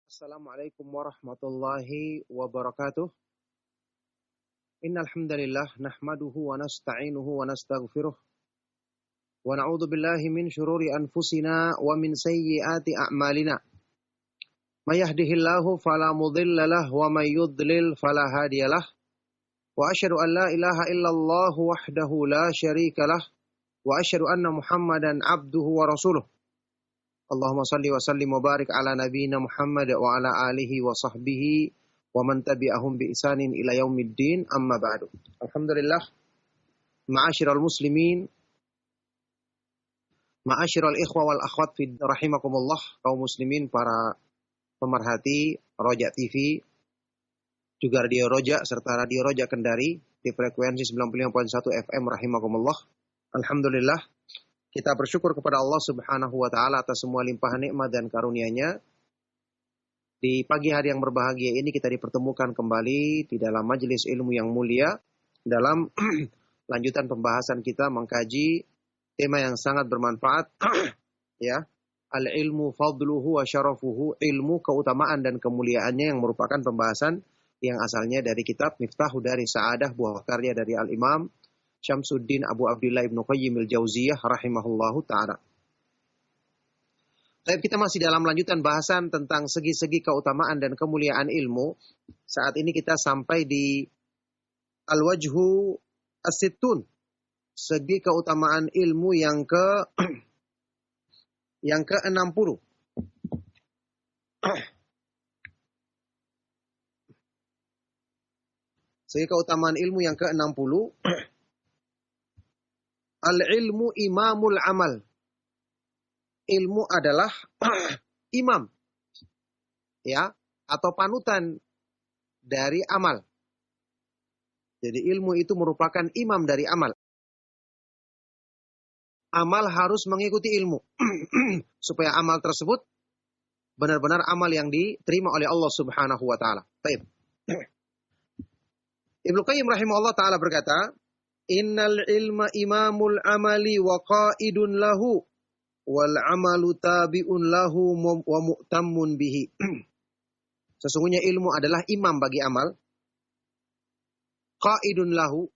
Assalamualaikum warahmatullahi wabarakatuh. Innal hamdalillah nahmaduhu wa nasta'inuhu wa nastaghfiruh wa na'udzu billahi min shururi anfusina wa min sayyiati a'malina. May yahdihillahu fala mudilla lahu wa may yudlil fala hadiyalah. Wa asyhadu an la ilaha illallah wahdahu la syarika lah wa asyhadu anna Muhammadan abduhu wa rasuluh. Allahumma salli wa sallim wa barik ala nabiyyina Muhammad wa ala alihi wa sahbihi wa man tabi'ahum bi isanin ila yaumiddin amma ba'du. Alhamdulillah, ma'asyiral muslimin, ma'asyiral ikhwa wal akhwat fi rahimakumullah, kaum muslimin, para pemerhati Roja TV, juga Radio Roja serta Radio Roja Kendari di frekuensi 95.1 FM rahimakumullah. Alhamdulillah, kita bersyukur kepada Allah Subhanahu wa taala atas semua limpahan nikmat dan karunia-Nya. Di pagi hari yang berbahagia ini kita dipertemukan kembali di dalam majelis ilmu yang mulia dalam lanjutan pembahasan kita mengkaji tema yang sangat bermanfaat ya, al-ilmu fadluhu wa syarafuhu, ilmu keutamaan dan kemuliaannya, yang merupakan pembahasan yang asalnya dari kitab Miftahu Dari Sa'adah, buah karya dari Al-Imam Syamsuddin Abu Abdillah Ibnu Qayyim al-Jauziyah rahimahullahu ta'ala. Tapi kita masih dalam lanjutan bahasan tentang segi-segi keutamaan dan kemuliaan ilmu. Saat ini kita sampai di al-wajhu as-sittun, segi keutamaan ilmu yang ke-60. Segi keutamaan ilmu yang ke-60. Al-ilmu imamul amal. Ilmu adalah imam, ya, atau panutan dari amal. Jadi ilmu itu merupakan imam dari amal. Amal harus mengikuti ilmu supaya amal tersebut benar-benar amal yang diterima oleh Allah Subhanahu wa taala. Baik. Ibnu Qayyim rahimahullah taala berkata, innal ilma imamul amali wa qaidun lahu wal amalu tabi'un lahu wa mu'tammun bihi. Sesungguhnya ilmu adalah imam bagi amal, qaidun lahu,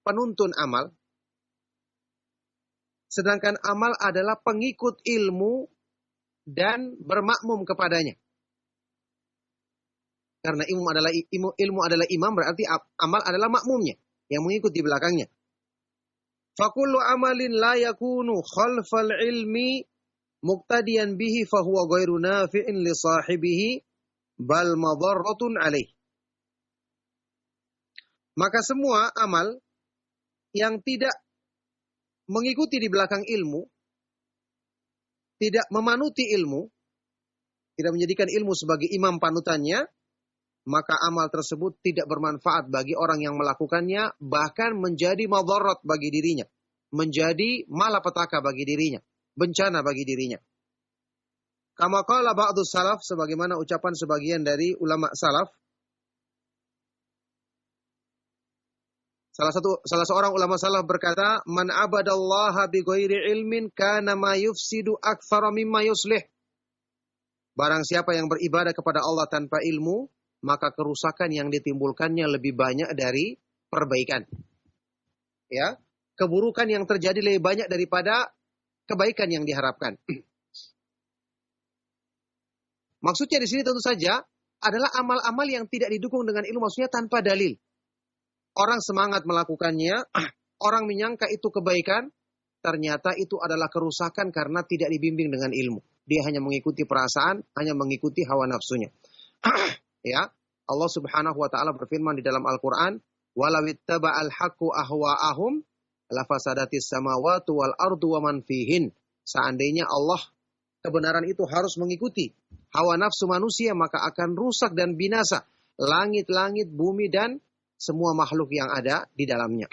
penuntun amal, sedangkan amal adalah pengikut ilmu dan bermakmum kepadanya. Karena ilmu adalah imam, berarti amal adalah makmumnya yang mengikuti belakangnya. Fakullu amalin la yakunu khalfal ilmi muqtadiyan bihi fahuwa ghairu nafi'in li sahibihi bal madarratun alaih. Maka semua amal yang tidak mengikuti di belakang ilmu, tidak memanuti ilmu, tidak menjadikan ilmu sebagai imam panutannya, maka amal tersebut tidak bermanfaat bagi orang yang melakukannya, bahkan menjadi madarat bagi dirinya, menjadi malapetaka bagi dirinya, bencana bagi dirinya. Kama qala ba'du salaf, sebagaimana ucapan sebagian dari ulama salaf. Salah seorang ulama salaf berkata, man abadallaha bi ghairi ilmin kana ma yufsidu aktsara mimma yuslih. Barang siapa yang beribadah kepada Allah tanpa ilmu, maka kerusakan yang ditimbulkannya lebih banyak dari perbaikan. Ya, keburukan yang terjadi lebih banyak daripada kebaikan yang diharapkan. Maksudnya di sini tentu saja adalah amal-amal yang tidak didukung dengan ilmu, maksudnya tanpa dalil. Orang semangat melakukannya, orang menyangka itu kebaikan, ternyata itu adalah kerusakan karena tidak dibimbing dengan ilmu. Dia hanya mengikuti perasaan, hanya mengikuti hawa nafsunya. Ya, Allah Subhanahu wa taala berfirman di dalam Al-Qur'an, "Walau ittaba'al haqqu ahwa'ahum lafasadatis samawati wal ardu wa man fihin." Seandainya kebenaran itu harus mengikuti hawa nafsu manusia, maka akan rusak dan binasa langit-langit, bumi dan semua makhluk yang ada di dalamnya.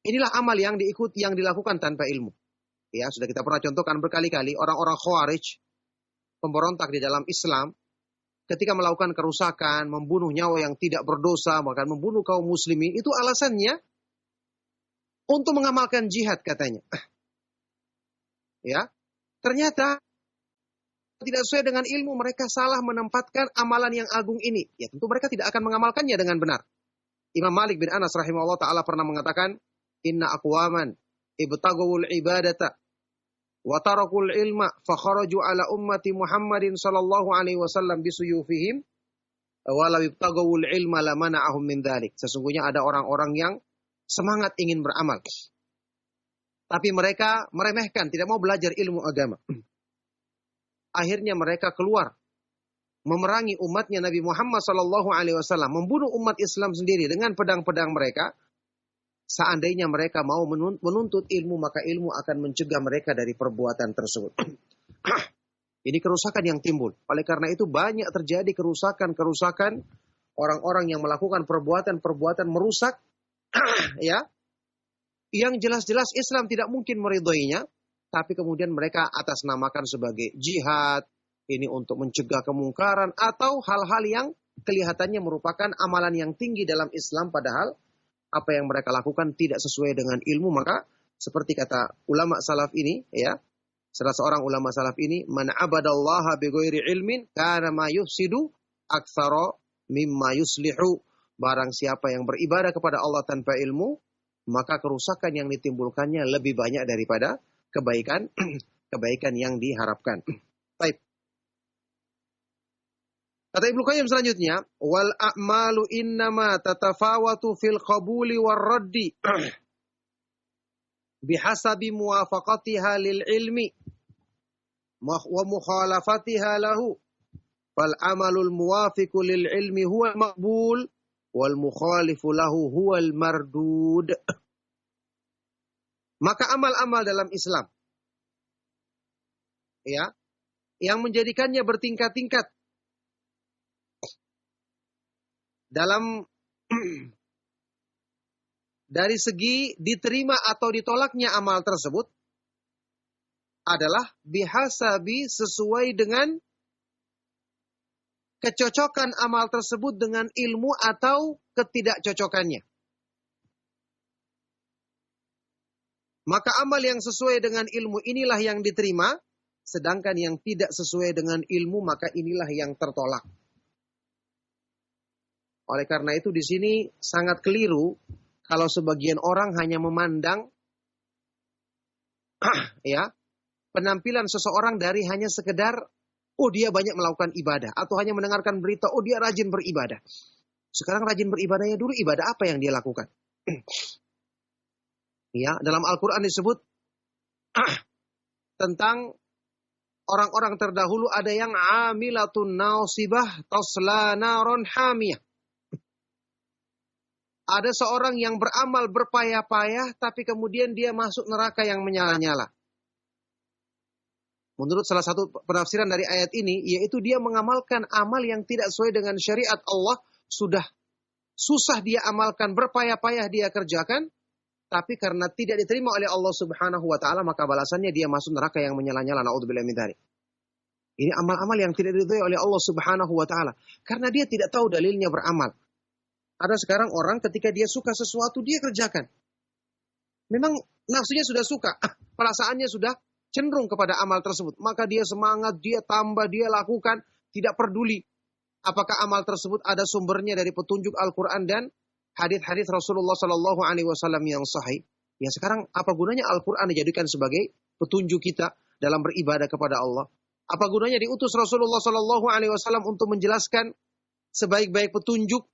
Inilah amal yang dilakukan tanpa ilmu. Ya, sudah kita pernah contohkan berkali-kali, orang-orang Khawarij, pemberontak di dalam Islam, ketika melakukan kerusakan, membunuh nyawa yang tidak berdosa, bahkan membunuh kaum muslimin, itu alasannya untuk mengamalkan jihad katanya. Ya, ternyata tidak sesuai dengan ilmu, mereka salah menempatkan amalan yang agung ini. Ya tentu mereka tidak akan mengamalkannya dengan benar. Imam Malik bin Anas rahimahullah ta'ala pernah mengatakan, Inna aqwaman ibtagawul ibadata wa tarakul ilma fakharaju ala ummati Muhammadin sallallahu alaihi wasallam bisuyufihim walau ibtagawul ilma lamana'ahum min dhalik. Sesungguhnya ada orang-orang yang semangat ingin beramal, tapi mereka meremehkan, tidak mau belajar ilmu agama. Akhirnya mereka keluar memerangi umatnya Nabi Muhammad sallallahu alaihi wasallam, membunuh umat Islam sendiri dengan pedang-pedang mereka. Seandainya mereka mau menuntut ilmu, maka ilmu akan mencegah mereka dari perbuatan tersebut. Ini kerusakan yang timbul. Oleh karena itu banyak terjadi kerusakan-kerusakan, orang-orang yang melakukan perbuatan-perbuatan merusak, ya, yang jelas-jelas Islam tidak mungkin meridhoinya, tapi kemudian mereka atas namakan sebagai jihad, ini untuk mencegah kemungkaran, atau hal-hal yang kelihatannya merupakan amalan yang tinggi dalam Islam, padahal apa yang mereka lakukan tidak sesuai dengan ilmu. Maka seperti kata ulama salaf ini, ya, salah seorang ulama salaf ini, man abadallaha bighairi ilmin kana ma yufsidu aktsara mimma yuslihu. Barang siapa yang beribadah kepada Allah tanpa ilmu, maka kerusakan yang ditimbulkannya lebih banyak daripada kebaikan kebaikan yang diharapkan. Baik. Kata Ibnu Qayyim selanjutnya, wal a'malu innama tatafawatu fil qabuli war raddi bihasabi muwafaqatiha lil ilmi wa mukhalafatiha lahu. Fal amalul muwafiqu lil ilmi huwa maqbul wal mukhalifu lahu huwal mardud. Maka amal-amal dalam Islam, ya, yang menjadikannya bertingkat-tingkat dalam dari segi diterima atau ditolaknya amal tersebut adalah bihasabi, sesuai dengan kecocokan amal tersebut dengan ilmu atau ketidakcocokannya. Maka amal yang sesuai dengan ilmu inilah yang diterima, sedangkan yang tidak sesuai dengan ilmu maka inilah yang tertolak. Oleh karena itu di sini sangat keliru kalau sebagian orang hanya memandang ya, penampilan seseorang dari hanya sekedar oh dia banyak melakukan ibadah, atau hanya mendengarkan berita oh dia rajin beribadah. Sekarang rajin beribadahnya dulu ibadah apa yang dia lakukan? Ya, dalam Al-Qur'an disebut tentang orang-orang terdahulu ada yang amilatun nasibah tasla naron hamiyah. Ada seorang yang beramal berpayah-payah, tapi kemudian dia masuk neraka yang menyala-nyala. Menurut salah satu penafsiran dari ayat ini, yaitu dia mengamalkan amal yang tidak sesuai dengan syariat Allah. Sudah susah dia amalkan, berpayah-payah dia kerjakan, tapi karena tidak diterima oleh Allah Subhanahu wa Ta'ala, maka balasannya dia masuk neraka yang menyala-nyala. Na'udzubillah min dzalik. Ini amal-amal yang tidak diridhoi oleh Allah Subhanahu wa Ta'ala, karena dia tidak tahu dalilnya beramal. Ada sekarang orang ketika dia suka sesuatu, dia kerjakan. Memang nafsunya sudah suka, perasaannya sudah cenderung kepada amal tersebut. Maka dia semangat, dia tambah, dia lakukan, tidak peduli apakah amal tersebut ada sumbernya dari petunjuk Al-Quran dan hadits-hadits Rasulullah Sallallahu Alaihi Wasallam yang sahih. Ya sekarang apa gunanya Al-Quran dijadikan sebagai petunjuk kita dalam beribadah kepada Allah? Apa gunanya diutus Rasulullah Sallallahu Alaihi Wasallam untuk menjelaskan sebaik-baik petunjuk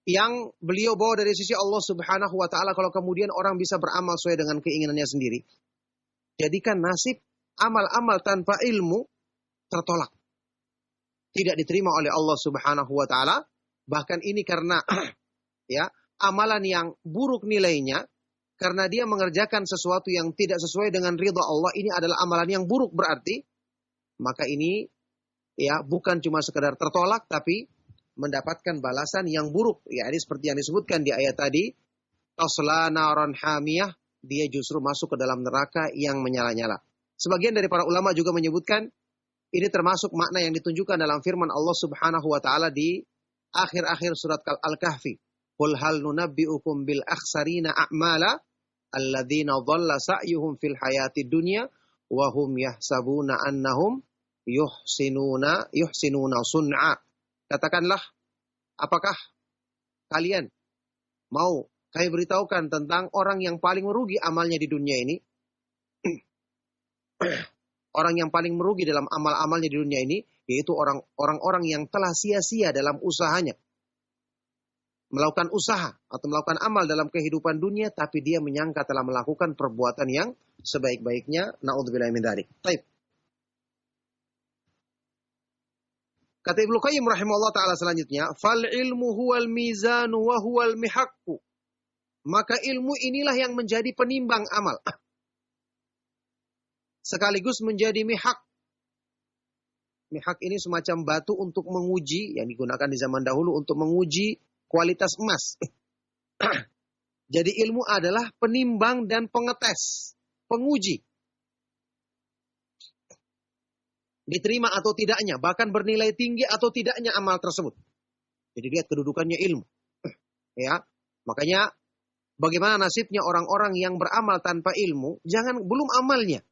yang beliau bawa dari sisi Allah Subhanahu wa Ta'ala, kalau kemudian orang bisa beramal sesuai dengan keinginannya sendiri? Jadikan nasib amal-amal tanpa ilmu tertolak, tidak diterima oleh Allah Subhanahu wa Ta'ala. Bahkan ini karena ya, amalan yang buruk nilainya, karena dia mengerjakan sesuatu yang tidak sesuai dengan ridha Allah, ini adalah amalan yang buruk berarti. Maka ini ya bukan cuma sekedar tertolak, tapi mendapatkan balasan yang buruk. Ya, ini seperti yang disebutkan di ayat tadi, tasla naran hamiyah, dia justru masuk ke dalam neraka yang menyala-nyala. Sebagian dari para ulama juga menyebutkan ini termasuk makna yang ditunjukkan dalam firman Allah Subhanahu wa Ta'ala di akhir-akhir surat Al-Kahfi. Qul hal nunabbi'ukum bil akhsarina a'mala alladzina dhalla sa'yuhum fil hayatid dunya wa hum yahsabuna annahum yuhsinuna sun'a. Katakanlah, apakah kalian mau kami beritahukan tentang orang yang paling merugi amalnya di dunia ini? Orang yang paling merugi dalam amal-amalnya di dunia ini, yaitu orang-orang yang telah sia-sia dalam usahanya. Melakukan usaha atau melakukan amal dalam kehidupan dunia, tapi dia menyangka telah melakukan perbuatan yang sebaik-baiknya. Na'udzubillahi min dzalik. Baik. Kata Ibnu Qayyim rahimahullah ta'ala selanjutnya, fal ilmu huwal mizanu wa huwal mihaqqu. Maka ilmu inilah yang menjadi penimbang amal. Sekaligus menjadi mihak. Mihak ini semacam batu untuk menguji, yang digunakan di zaman dahulu untuk menguji kualitas emas. Jadi ilmu adalah penimbang dan pengetes, penguji. Diterima atau tidaknya, bahkan bernilai tinggi atau tidaknya amal tersebut. Jadi lihat kedudukannya ilmu. Ya, makanya bagaimana nasibnya orang-orang yang beramal tanpa ilmu? Belum amalnya.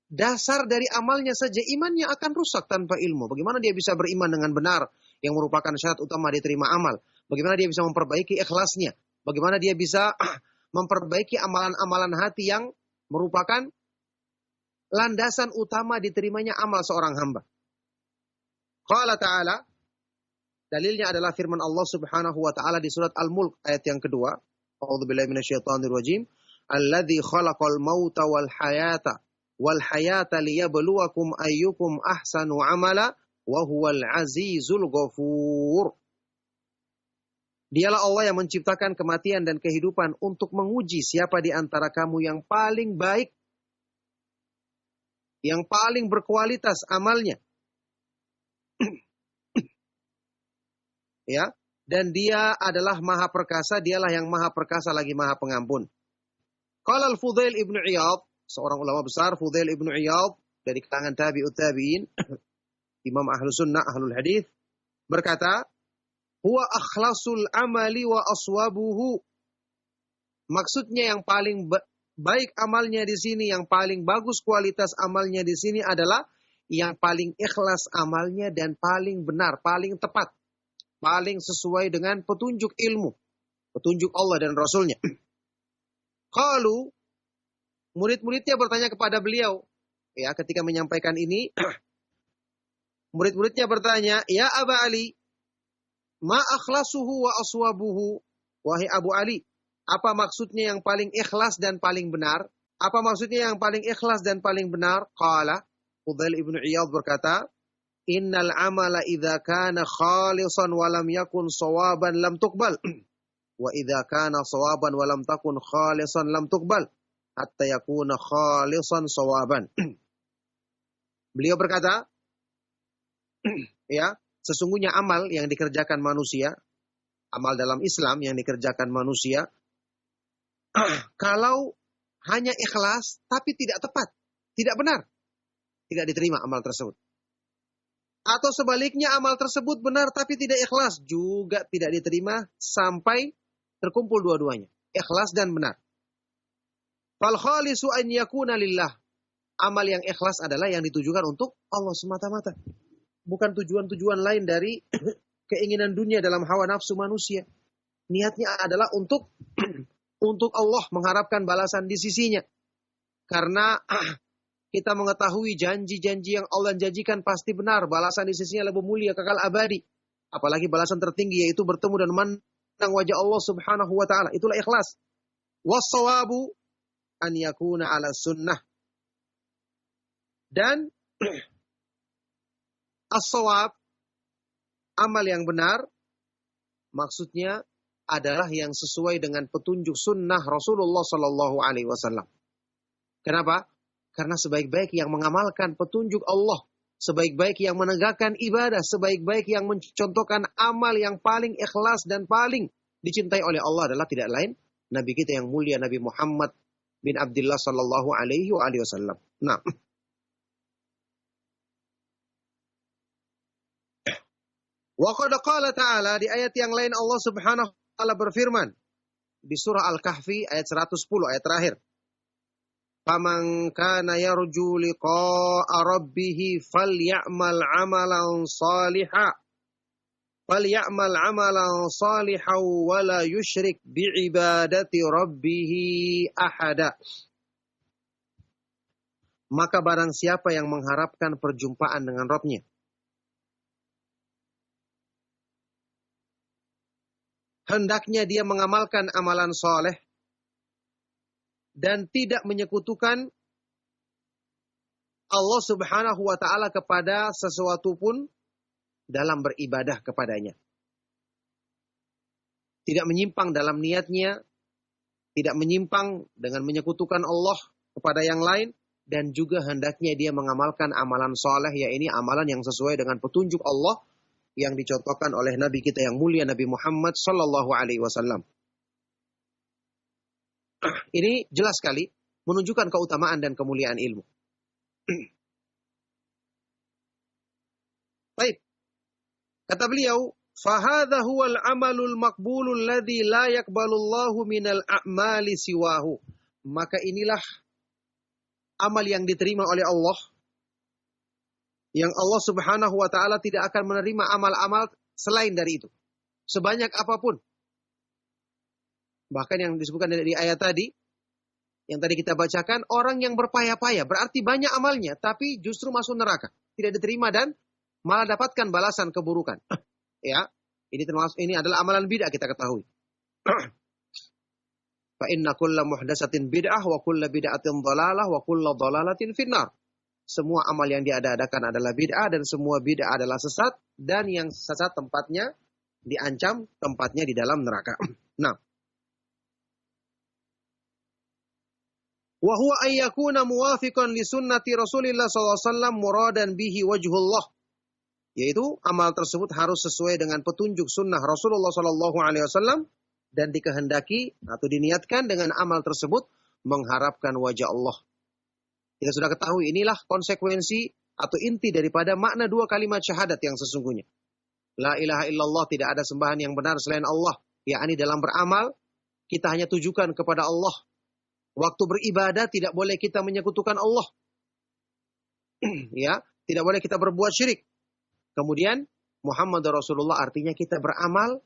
Dasar dari amalnya saja imannya akan rusak tanpa ilmu. Bagaimana dia bisa beriman dengan benar yang merupakan syarat utama diterima amal? Bagaimana dia bisa memperbaiki ikhlasnya? Bagaimana dia bisa memperbaiki amalan-amalan hati yang merupakan landasan utama diterimanya amal seorang hamba? Qala ta'ala, dalilnya adalah firman Allah Subhanahu wa taala di surat Al-Mulk ayat yang kedua. A'udzubillahi minasyaitonir rajim. Alladzi khalaqal mauta wal hayata liyabluwakum ayyukum ahsanu amala wa huwal azizul ghafur. Dialah Allah yang menciptakan kematian dan kehidupan untuk menguji siapa di antara kamu yang paling baik, yang paling berkualitas amalnya. Ya, dan dia adalah maha perkasa, dialah yang maha perkasa lagi maha pengampun. Qala al-Fudail ibnu Iyad, seorang ulama besar, Fudail ibnu Iyad dari kalangan tabi'ut tabi'in, Imam Ahlus Sunnah, Ahlul Hadis, berkata, huwa akhlasul amali wa aswabuhu. Maksudnya yang paling baik amalnya di sini, yang paling bagus kualitas amalnya di sini adalah yang paling ikhlas amalnya dan paling benar, paling tepat, paling sesuai dengan petunjuk ilmu, petunjuk Allah dan Rasulnya. Qalu, murid-muridnya bertanya kepada beliau, ya, ketika menyampaikan ini, murid-muridnya bertanya, ya Aba Ali, ma akhlasuhu wa aswabuhu. Wahai Abu Ali, apa maksudnya yang paling ikhlas dan paling benar? Apa maksudnya yang paling ikhlas dan paling benar? Qala, Fudail ibnu Iyad berkata, innal amala idza kana khalisan wa lam yakun sawaban lam tuqbal. Wa idza kana sawaban wa lam takun khalisan lam tuqbal. Hatta yakuna khalisan sawaban. Beliau berkata, ya, sesungguhnya amal yang dikerjakan manusia, amal dalam Islam yang dikerjakan manusia, kalau hanya ikhlas tapi tidak tepat, tidak benar, tidak diterima amal tersebut. Atau sebaliknya amal tersebut benar tapi tidak ikhlas, juga tidak diterima sampai terkumpul dua-duanya, ikhlas dan benar. Fal khalisu an yakuna lillah. Amal yang ikhlas adalah yang ditujukan untuk Allah semata-mata. Bukan tujuan-tujuan lain dari keinginan dunia dalam hawa nafsu manusia. Niatnya adalah untuk Allah, mengharapkan balasan di sisinya. Karena kita mengetahui janji-janji yang Allah janjikan pasti benar. Balasan di sisinya lebih mulia, kekal abadi. Apalagi balasan tertinggi yaitu bertemu dan memandang wajah Allah Subhanahu wa ta'ala. Itulah ikhlas. Was-sawabu an yakuna ala sunnah. Dan as-sawab, amal yang benar, maksudnya adalah yang sesuai dengan petunjuk sunnah Rasulullah Sallallahu Alaihi Wasallam. Kenapa? Karena sebaik-baik yang mengamalkan petunjuk Allah, sebaik-baik yang menegakkan ibadah, sebaik-baik yang mencontohkan amal yang paling ikhlas dan paling dicintai oleh Allah adalah tidak lain Nabi kita yang mulia, Nabi Muhammad bin Abdullah Sallallahu Alaihi Wasallam. Nah, wa qad qala ta'ala, di ayat yang lain Allah Subhanahu wa taala berfirman di surah Al-Kahfi ayat 110, ayat terakhir. Faman kana yarju liqa'a rabbih falyamal 'amalan shalihan wa la yusyrik bi'ibadati rabbih ahada. Maka barang siapa yang mengharapkan perjumpaan dengan Rabb-Nya, hendaknya dia mengamalkan amalan soleh dan tidak menyekutukan Allah Subhanahu wa ta'ala kepada sesuatu pun dalam beribadah kepadanya. Tidak menyimpang dalam niatnya, tidak menyimpang dengan menyekutukan Allah kepada yang lain, dan juga hendaknya dia mengamalkan amalan soleh, yaitu amalan yang sesuai dengan petunjuk Allah yang dicontohkan oleh Nabi kita yang mulia Nabi Muhammad sallallahu alaihi wasallam. Ini jelas sekali menunjukkan keutamaan dan kemuliaan ilmu. Baik. Kata beliau, "Fahadha huwal amalul maqbulul ladzi la yaqbalullahu minal a'mali siwahu." Maka inilah amal yang diterima oleh Allah, yang Allah Subhanahu wa ta'ala tidak akan menerima amal-amal selain dari itu, sebanyak apapun. Bahkan yang disebutkan di ayat tadi, yang tadi kita bacakan, orang yang berpayah-payah, berarti banyak amalnya, tapi justru masuk neraka, tidak diterima dan malah dapatkan balasan keburukan. Ya, ini adalah amalan bid'ah, kita ketahui. Fa inna kulla muhdatsatin bid'ah wa kulla bid'atin dhalalah wa kulla dhalalatin finnar. Semua amal yang diada-adakan adalah bid'ah dan semua bid'ah adalah sesat, dan yang sesat tempatnya diancam, tempatnya di dalam neraka. Nah, wa huwa ay yakuna muwafiqan li sunnati Rasulillah sallallahu alaihi wasallam muradan bihi wajhullah. Yaitu amal tersebut harus sesuai dengan petunjuk sunnah Rasulullah sallallahu alaihi wasallam dan dikehendaki atau diniatkan dengan amal tersebut mengharapkan wajah Allah. Kita sudah ketahui inilah konsekuensi atau inti daripada makna dua kalimat syahadat yang sesungguhnya. La ilaha illallah, tidak ada sembahan yang benar selain Allah. Yakni dalam beramal kita hanya tujukan kepada Allah. Waktu beribadah tidak boleh kita menyekutukan Allah. Ya, tidak boleh kita berbuat syirik. Kemudian Muhammad Rasulullah artinya kita beramal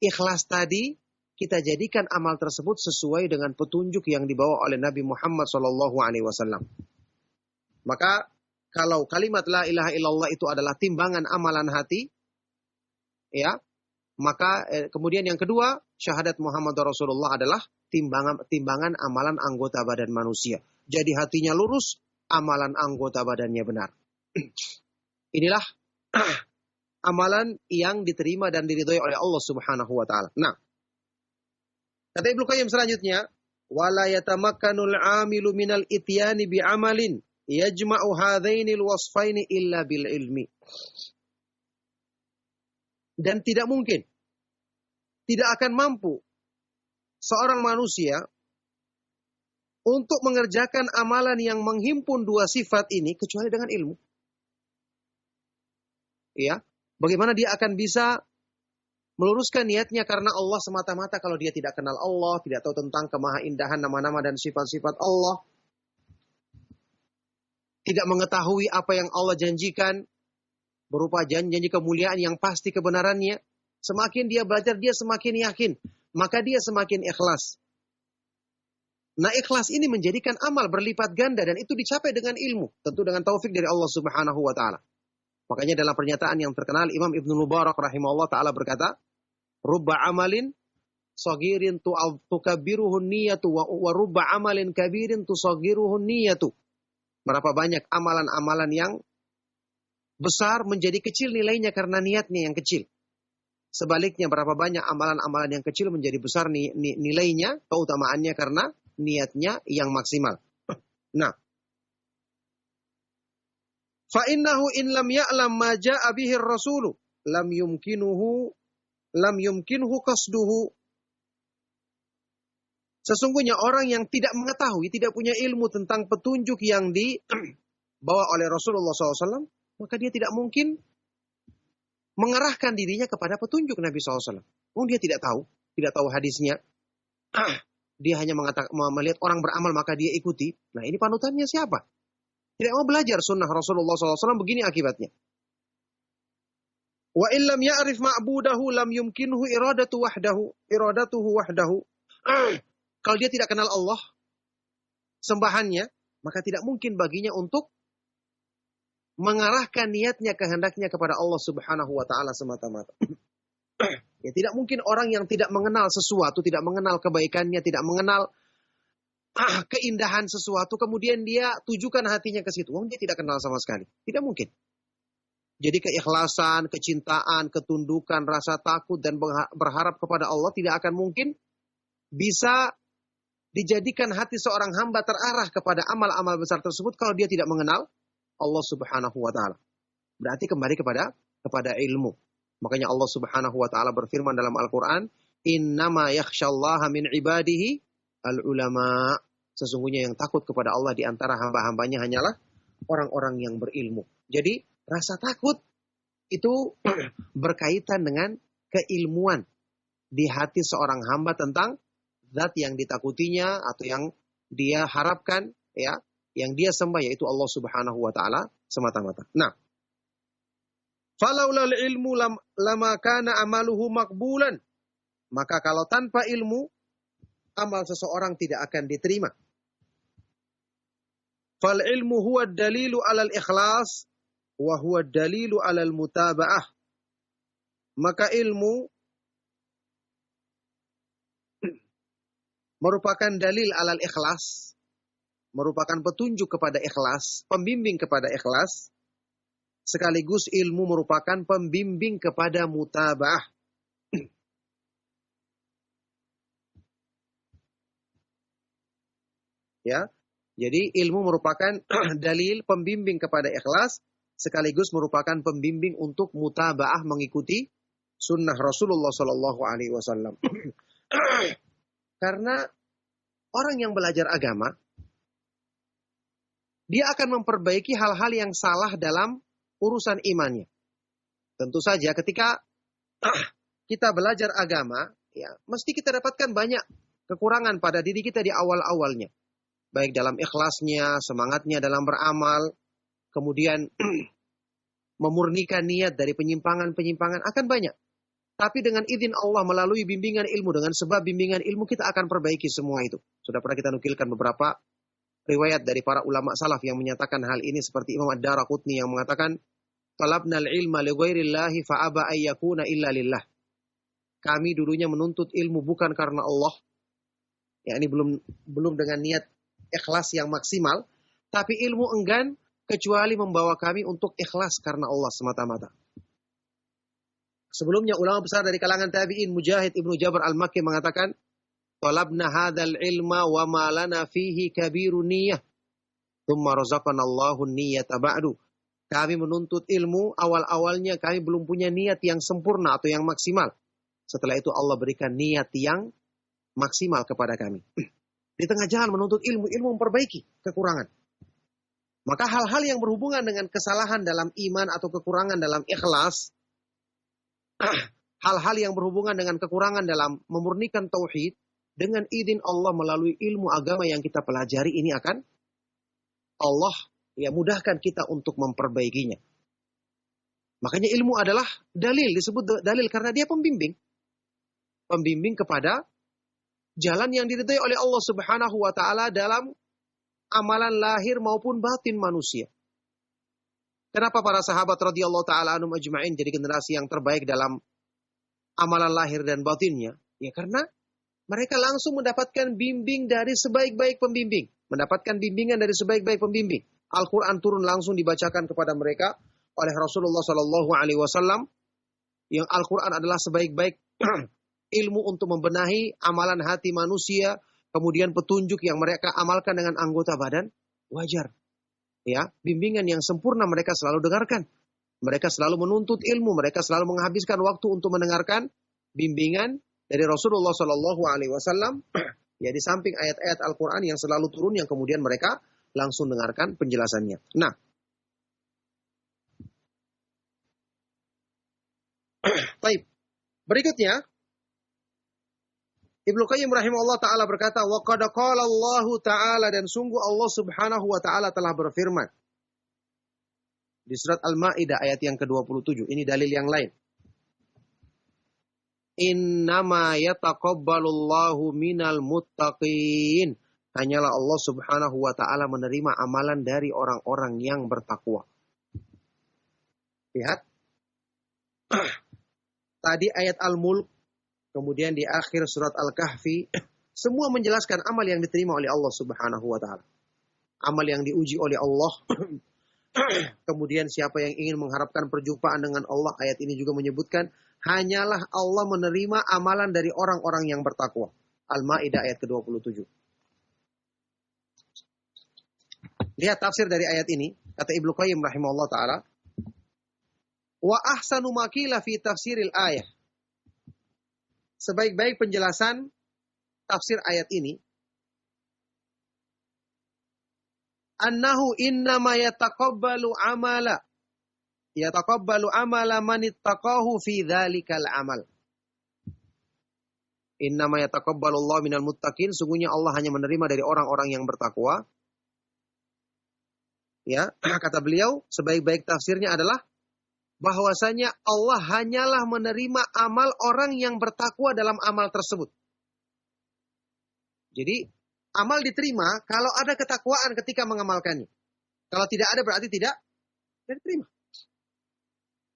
ikhlas tadi, kita jadikan amal tersebut sesuai dengan petunjuk yang dibawa oleh Nabi Muhammad SAW. Maka kalau kalimat la ilaha illallah itu adalah timbangan amalan hati, ya, maka kemudian yang kedua, syahadat Muhammad Rasulullah adalah timbangan amalan anggota badan manusia. Jadi hatinya lurus, amalan anggota badannya benar. Inilah amalan yang diterima dan diridhoi oleh Allah Subhanahu wa taala. Nah, kata Ibnu Qayyim selanjutnya, wala yatamakkanul 'amilu minal ityani bi 'amalin yajma'u hadzainil wasfaini illa bil ilmi. Dan tidak mungkin, tidak akan mampu seorang manusia untuk mengerjakan amalan yang menghimpun dua sifat ini kecuali dengan ilmu. Ya, bagaimana dia akan bisa meluruskan niatnya karena Allah semata-mata kalau dia tidak kenal Allah, tidak tahu tentang kemahaindahan nama-nama dan sifat-sifat Allah, tidak mengetahui apa yang Allah janjikan berupa janji kemuliaan yang pasti kebenarannya. Semakin dia belajar, dia semakin yakin, maka dia semakin ikhlas. Nah, ikhlas ini menjadikan amal berlipat ganda dan itu dicapai dengan ilmu, tentu dengan taufik dari Allah Subhanahu wa taala. Makanya dalam pernyataan yang terkenal Imam Ibnu Mubarak rahimahullah taala berkata, "Rubba amalin saghirin tukabbiruhu niyatu wa rubba amalin kabirin tusaghiruhu niyatu." Berapa banyak amalan-amalan yang besar menjadi kecil nilainya karena niatnya yang kecil. Sebaliknya berapa banyak amalan-amalan yang kecil menjadi besar nilainya, keutamaannya karena niatnya yang maksimal. Nah, fa innahu in lam ya'lam ma jaa'a bihi ar-rasul lam yumkinuhu qasduhu. Sesungguhnya orang yang tidak mengetahui, tidak punya ilmu tentang petunjuk yang dibawa oleh Rasulullah SAW, maka dia tidak mungkin mengerahkan dirinya kepada petunjuk Nabi SAW. Dia tidak tahu hadisnya. dia hanya melihat orang beramal maka dia ikuti. Nah, ini panutannya siapa? Tidak mau belajar sunnah Rasulullah SAW, begini akibatnya. Wa illam ya'rif ma'budahu lam yumkinhu iradatuhu wahdahu. Kalau dia tidak kenal Allah, sembahannya, maka tidak mungkin baginya untuk mengarahkan niatnya, kehendaknya kepada Allah Subhanahu wa taala semata-mata. Ya, tidak mungkin orang yang tidak mengenal sesuatu, tidak mengenal kebaikannya, tidak mengenal keindahan sesuatu, kemudian dia tujukan hatinya ke situ. Dia tidak kenal sama sekali. Tidak mungkin. Jadi keikhlasan, kecintaan, ketundukan, rasa takut, dan berharap kepada Allah tidak akan mungkin bisa dijadikan hati seorang hamba terarah kepada amal-amal besar tersebut kalau dia tidak mengenal Allah Subhanahu wa taala. Berarti kembali kepada ilmu. Makanya Allah Subhanahu wa taala berfirman dalam Al-Qur'an, "Innama yakhsyallaha min ibadihi al-ulama." Sesungguhnya yang takut kepada Allah di antara hamba-hambanya hanyalah orang-orang yang berilmu. Jadi, rasa takut itu berkaitan dengan keilmuan di hati seorang hamba tentang zat yang ditakutinya atau yang dia harapkan, ya, yang dia sembah, yaitu Allah Subhanahu wa taala semata-mata. Nah, falaulal ilmu lama kana amaluhu makbulan. Maka kalau tanpa ilmu, amal seseorang tidak akan diterima. Fal ilmu huwa dalilu alal ikhlas wa huwa dalilu alal mutaba'ah. Maka ilmu merupakan dalil alal ikhlas, merupakan petunjuk kepada ikhlas, pembimbing kepada ikhlas, sekaligus ilmu merupakan pembimbing kepada mutaba'ah. Ya, jadi ilmu merupakan dalil pembimbing kepada ikhlas, sekaligus merupakan pembimbing untuk mutaba'ah, mengikuti sunnah Rasulullah Sallallahu Alaihi Wasallam. Karena orang yang belajar agama, dia akan memperbaiki hal-hal yang salah dalam urusan imannya. Tentu saja ketika kita belajar agama, ya, mesti kita dapatkan banyak kekurangan pada diri kita di awal-awalnya. Baik dalam ikhlasnya, semangatnya dalam beramal, kemudian memurnikan niat dari penyimpangan-penyimpangan akan banyak. Tapi dengan izin Allah melalui bimbingan ilmu, dengan sebab bimbingan ilmu kita akan perbaiki semua itu. Sudah pernah kita nukilkan beberapa riwayat dari para ulama salaf yang menyatakan hal ini, seperti Imam Ad-Daraqutni yang mengatakan, "Talabnal ilma li ghairillahi fa aba ay yakuna illa lillah." Kami dulunya menuntut ilmu bukan karena Allah. Ya, ini belum dengan niat ikhlas yang maksimal, tapi ilmu enggan kecuali membawa kami untuk ikhlas karena Allah semata-mata. Sebelumnya ulama besar dari kalangan tabi'in, Mujahid Ibnu Jabr Al-Makki mengatakan, "Talabna hadzal ilma wa ma lana fihi kabirun niyyah, tsumma razaqana Allahu niyyata ba'du." Kami menuntut ilmu, awal-awalnya kami belum punya niat yang sempurna atau yang maksimal. Setelah itu Allah berikan niat yang maksimal kepada kami. Di tengah jalan menuntut ilmu, ilmu memperbaiki kekurangan. Maka hal-hal yang berhubungan dengan kesalahan dalam iman atau kekurangan dalam ikhlas, hal-hal yang berhubungan dengan kekurangan dalam memurnikan tauhid, dengan izin Allah melalui ilmu agama yang kita pelajari ini akan Allah ya mudahkan kita untuk memperbaikinya. Makanya ilmu adalah dalil, disebut dalil karena dia pembimbing. Pembimbing kepada jalan yang diridhai oleh Allah Subhanahu wa taala dalam amalan lahir maupun batin manusia. Kenapa para sahabat radhiyallahu taala anhum ajma'in jadi generasi yang terbaik dalam amalan lahir dan batinnya? Ya karena mereka langsung mendapatkan bimbing dari sebaik-baik pembimbing, mendapatkan bimbingan dari sebaik-baik pembimbing. Al-Qur'an turun langsung dibacakan kepada mereka oleh Rasulullah sallallahu alaihi wasallam, yang Al-Qur'an adalah sebaik-baik ilmu untuk membenahi amalan hati manusia, kemudian petunjuk yang mereka amalkan dengan anggota badan, wajar. Ya, bimbingan yang sempurna mereka selalu dengarkan. Mereka selalu menuntut ilmu, mereka selalu menghabiskan waktu untuk mendengarkan bimbingan dari Rasulullah Shallallahu Alaihi Wasallam. Ya, di samping ayat-ayat Al-Quran yang selalu turun, yang kemudian mereka langsung dengarkan penjelasannya. Nah, baik. Berikutnya, Ibnu Qayyim rahimahullah taala berkata, wa qad qala Allah taala, dan sungguh Allah Subhanahu wa taala telah berfirman di surat Al-Maidah ayat yang ke-27. Ini dalil yang lain. Innama yataqabbalullahu minal muttaqin. Hanyalah Allah Subhanahu wa taala menerima amalan dari orang-orang yang bertakwa. Lihat. Tadi ayat Al-Mulk, kemudian di akhir surat Al-Kahfi, semua menjelaskan amal yang diterima oleh Allah Subhanahu wa taala. Amal yang diuji oleh Allah. Kemudian siapa yang ingin mengharapkan perjumpaan dengan Allah, ayat ini juga menyebutkan hanyalah Allah menerima amalan dari orang-orang yang bertakwa. Al-Maidah ayat ke-27. Lihat tafsir dari ayat ini, kata Ibnu Qayyim rahimahullah taala, wa ahsanu ma qila fi tafsiril ayah. Sebaik-baik penjelasan tafsir ayat ini, annahu innama yataqabbalu amala man ittaqahu fi dzalikal amal. Innama yataqabbalu Allah minal muttaqin, sungguhnya Allah hanya menerima dari orang-orang yang bertakwa. Ya, kata beliau, sebaik-baik tafsirnya adalah bahwasanya Allah hanyalah menerima amal orang yang bertakwa dalam amal tersebut. Jadi, amal diterima kalau ada ketakwaan ketika mengamalkannya. Kalau tidak ada berarti tidak diterima.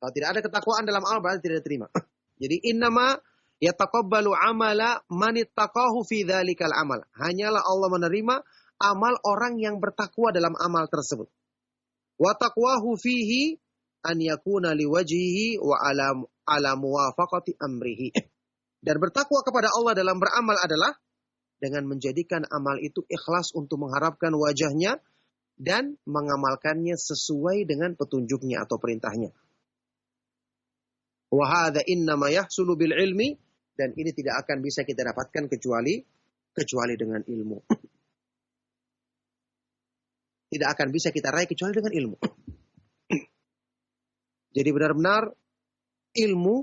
Kalau tidak ada ketakwaan dalam amal berarti tidak diterima. Jadi, innama yataqabbalu amala man ittaqahu fi dzalikal amal. Hanyalah Allah menerima amal orang yang bertakwa dalam amal tersebut. Wa taqwahu fihi an yakuna liwajhihi wa ala muwafaqati amrihi. Dan bertakwa kepada Allah dalam beramal adalah dengan menjadikan amal itu ikhlas untuk mengharapkan wajahnya dan mengamalkannya sesuai dengan petunjuknya atau perintahnya. Wa hadza innama yahsulu bil ilmi, dan ini tidak akan bisa kita dapatkan kecuali dengan ilmu. Tidak akan bisa kita raih kecuali dengan ilmu. Jadi benar-benar ilmu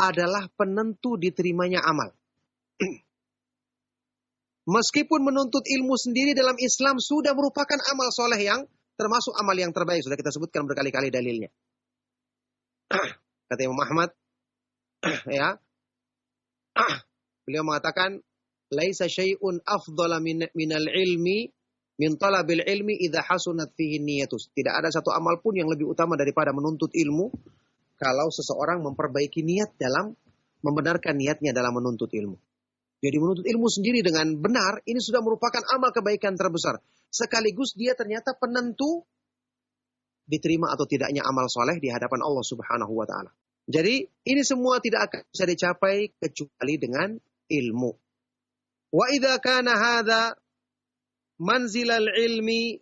adalah penentu diterimanya amal. Meskipun menuntut ilmu sendiri dalam Islam sudah merupakan amal soleh yang termasuk amal yang terbaik. Sudah kita sebutkan berkali-kali dalilnya. Kata Imam Ahmad, ya, beliau mengatakan, laisa syai'un afdhala minal ilmi min talabil ilmi idza hasunat fihi niyatus. Tidak ada satu amal pun yang lebih utama daripada menuntut ilmu kalau seseorang memperbaiki niat dalam membenarkan niatnya dalam menuntut ilmu. Jadi menuntut ilmu sendiri dengan benar ini sudah merupakan amal kebaikan terbesar. Sekaligus dia ternyata penentu diterima atau tidaknya amal soleh di hadapan Allah Subhanahu wa taala. Jadi ini semua tidak akan bisa dicapai kecuali dengan ilmu. Wa idza kana hadza manzilal ilmi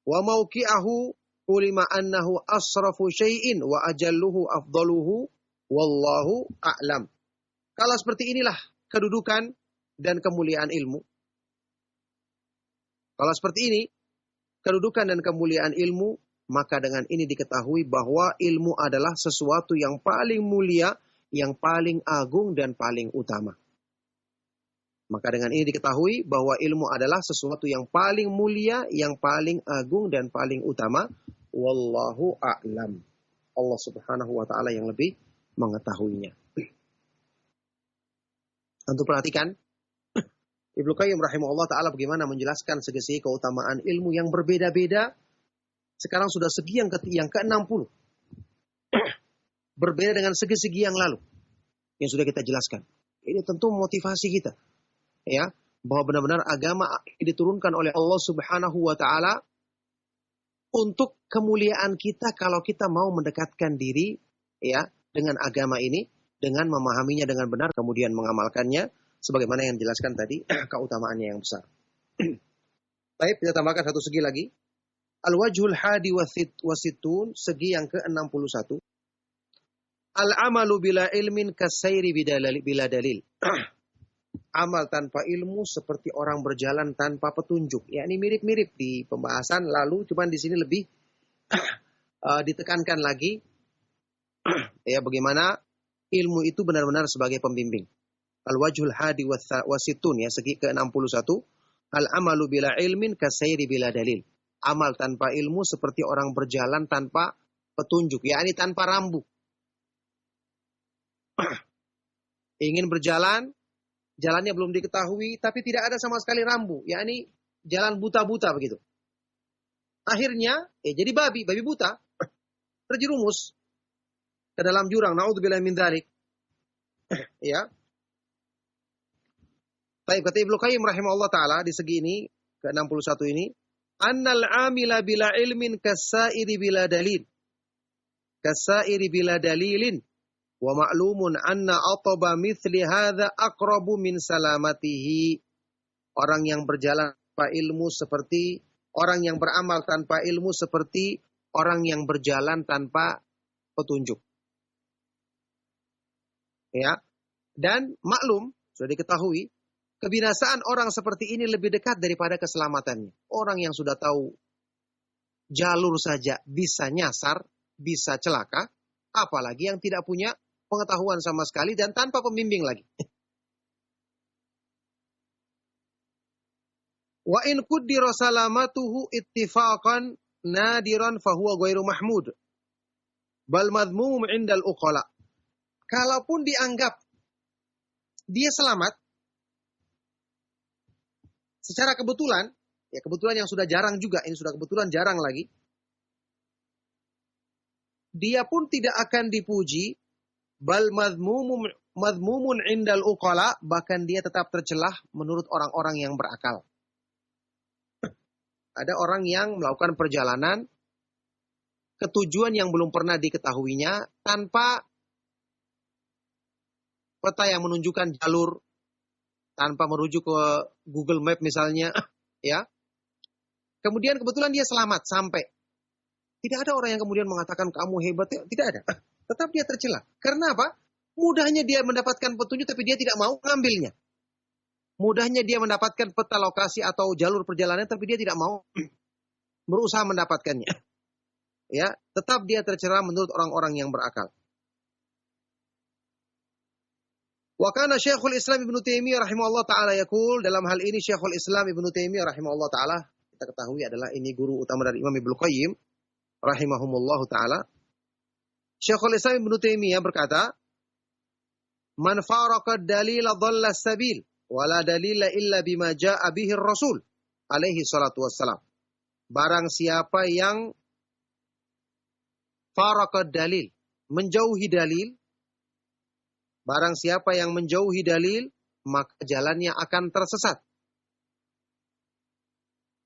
wa mauqi'ahu ulima annahu asrafu syai'in wa ajalluhu afdaluhu wallahu a'lam. Kalau seperti inilah kedudukan dan kemuliaan ilmu. Kalau seperti ini kedudukan dan kemuliaan ilmu, maka dengan ini diketahui bahwa ilmu adalah sesuatu yang paling mulia, yang paling agung dan paling utama. Maka dengan ini diketahui bahwa ilmu adalah sesuatu yang paling mulia, yang paling agung dan paling utama. Wallahu a'lam. Allah Subhanahu wa taala yang lebih mengetahuinya. Untuk perhatikan Ibnu Qayyim rahimahullah taala bagaimana menjelaskan segi keutamaan ilmu yang berbeda-beda. Sekarang sudah segi yang ke-60. Berbeda dengan segi-segi yang lalu yang sudah kita jelaskan. Ini tentu motivasi kita. Ya, bahwa benar-benar agama diturunkan oleh Allah Subhanahu wa taala untuk kemuliaan kita kalau kita mau mendekatkan diri ya dengan agama ini, dengan memahaminya dengan benar kemudian mengamalkannya sebagaimana yang dijelaskan tadi keutamaannya yang besar. Baik, kita tambahkan satu segi lagi. Al-wajhul hadi wasitun, segi yang ke-61. Al-amalu bila ilmin kasairi bila dalil. Amal tanpa ilmu seperti orang berjalan tanpa petunjuk. Ya, ini mirip-mirip di pembahasan lalu, cuman di sini lebih ditekankan lagi ya bagaimana ilmu itu benar-benar sebagai pembimbing. Al-wajhul hadi wasitun ya, segi ke-61. Al-amalu bila ilmin kasairi bila dalil. Amal tanpa ilmu seperti orang berjalan tanpa petunjuk, yakni tanpa rambu. Ingin berjalan, jalannya belum diketahui, tapi tidak ada sama sekali rambu, yakni jalan buta-buta begitu. Akhirnya, jadi babi buta, terjerumus ke dalam jurang. Na'udzubillah min dzalik. Ya. Baik, kata Ibnu Qayyim rahimahullah taala di segi ini ke-61 ini, annal amila bila ilmin kasairi bila dalil. Kasairi bila dalilin wa ma'lumun anna ataba mithli hadza aqrabu min salamatihi. Orang yang berjalan tanpa ilmu seperti orang yang beramal tanpa ilmu seperti orang yang berjalan tanpa petunjuk. Ya. Dan maklum, sudah diketahui, kebinasaan orang seperti ini lebih dekat daripada keselamatannya. Orang yang sudah tahu jalur saja bisa nyasar, bisa celaka, apalagi yang tidak punya pengetahuan sama sekali dan tanpa pembimbing lagi. Wa in quddira salamatuhu ittifaqan nadiran fahuwa ghairu mahmud. Bal madhmum 'indal uqala. Kalaupun dianggap dia selamat secara kebetulan, ya kebetulan yang sudah jarang juga, ini sudah kebetulan jarang lagi, dia pun tidak akan dipuji, bal madhmumun 'indal uqala, bahkan dia tetap tercelah menurut orang-orang yang berakal. Ada orang yang melakukan perjalanan ke tujuan yang belum pernah diketahuinya tanpa peta yang menunjukkan jalur, tanpa merujuk ke Google Map misalnya, ya. Kemudian kebetulan dia selamat sampai. Tidak ada orang yang kemudian mengatakan kamu hebat, tidak ada. Tetap dia tercela. Karena apa? Mudahnya dia mendapatkan petunjuk tapi dia tidak mau mengambilnya. Mudahnya dia mendapatkan peta lokasi atau jalur perjalanan tapi dia tidak mau berusaha mendapatkannya. Ya, tetap dia tercela menurut orang-orang yang berakal. Wa kana Syekhul Islam Ibnu Taimiyah rahimahullah taala yaqul, dalam hal ini Syekhul Islam Ibnu Taimiyah rahimahullah taala, kita ketahui adalah ini guru utama dari Imam Ibnu Qayyim rahimahumullah taala. Syekhul Islam Ibnu Taimiyah berkata, "Man faraqa dalila dhalla sabil wa la dalila illa bima jaa'a bihi Rasul alaihi salatu wassalam." Barang siapa yang faraqa dalil, menjauhi dalil, barang siapa yang menjauhi dalil, maka jalannya akan tersesat.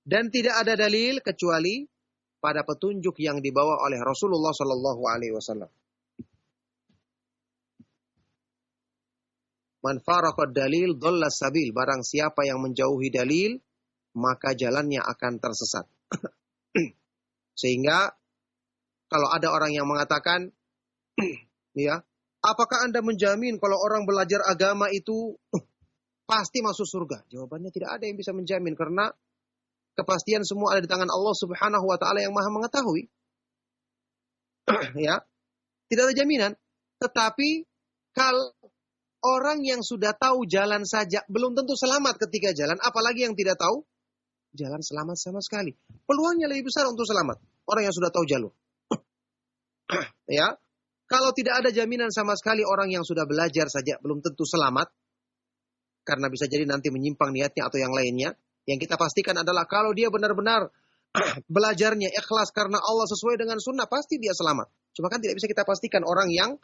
Dan tidak ada dalil kecuali pada petunjuk yang dibawa oleh Rasulullah sallallahu alaihi wasallam. Man faraqa dalil dhalla sabil, barang siapa yang menjauhi dalil, maka jalannya akan tersesat. Sehingga kalau ada orang yang mengatakan, ya, apakah Anda menjamin kalau orang belajar agama itu pasti masuk surga? Jawabannya tidak ada yang bisa menjamin, karena kepastian semua ada di tangan Allah Subhanahu wa taala yang Maha mengetahui. Ya, tidak ada jaminan. Tetapi kalau orang yang sudah tahu jalan saja belum tentu selamat ketika jalan, apalagi yang tidak tahu jalan selamat sama sekali. Peluangnya lebih besar untuk selamat orang yang sudah tahu jalur. Ya. Kalau tidak ada jaminan sama sekali, orang yang sudah belajar saja belum tentu selamat. Karena bisa jadi nanti menyimpang niatnya atau yang lainnya. Yang kita pastikan adalah kalau dia benar-benar belajarnya ikhlas karena Allah sesuai dengan sunnah, pasti dia selamat. Cuma kan tidak bisa kita pastikan orang yang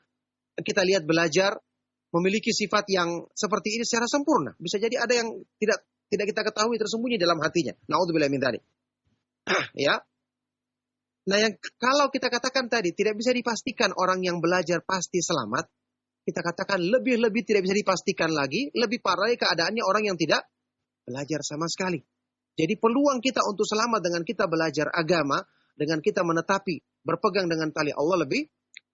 kita lihat belajar memiliki sifat yang seperti ini secara sempurna. Bisa jadi ada yang tidak kita ketahui tersembunyi dalam hatinya. Na'udzubillah min dzalik. Ya. Nah, yang kalau kita katakan tadi tidak bisa dipastikan orang yang belajar pasti selamat, kita katakan lebih-lebih tidak bisa dipastikan lagi, lebih parah keadaannya orang yang tidak belajar sama sekali. Jadi peluang kita untuk selamat dengan kita belajar agama, dengan kita menetapi, berpegang dengan tali Allah lebih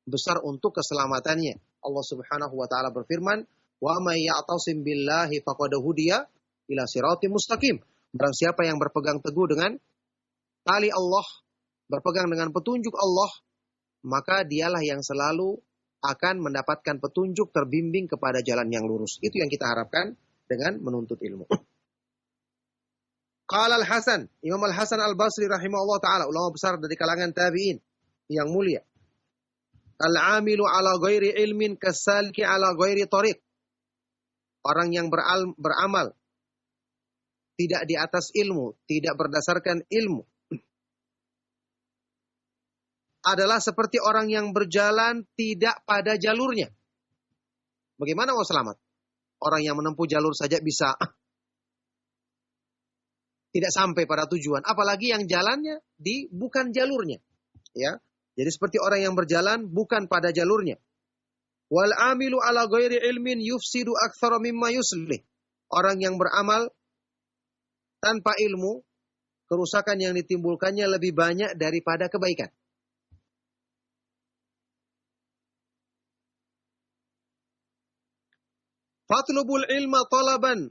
besar untuk keselamatannya. Allah Subhanahu wa taala berfirman, "Wa may ya'tasim billahi faqad hudiya ila siratim mustaqim." Barang siapa yang berpegang teguh dengan tali Allah, berpegang dengan petunjuk Allah, maka dialah yang selalu akan mendapatkan petunjuk, terbimbing kepada jalan yang lurus. Itu yang kita harapkan dengan menuntut ilmu. Qala Al-Hasan, Imam Al-Hasan Al-Basri rahimahullah ta'ala, ulama besar dari kalangan tabi'in yang mulia. Al-amilu ala ghairi ilmin kasalki ala ghairi tariq. Orang yang beramal tidak di atas ilmu, tidak berdasarkan ilmu, adalah seperti orang yang berjalan tidak pada jalurnya. Bagaimana mau selamat? Orang yang menempuh jalur saja bisa tidak sampai pada tujuan, apalagi yang jalannya di bukan jalurnya. Ya. Jadi seperti orang yang berjalan bukan pada jalurnya. Wal amilu ala ghairi ilmin yufsidu aktsara mimma yuslih. Orang yang beramal tanpa ilmu, kerusakan yang ditimbulkannya lebih banyak daripada kebaikan. Fatlubul ilma talaban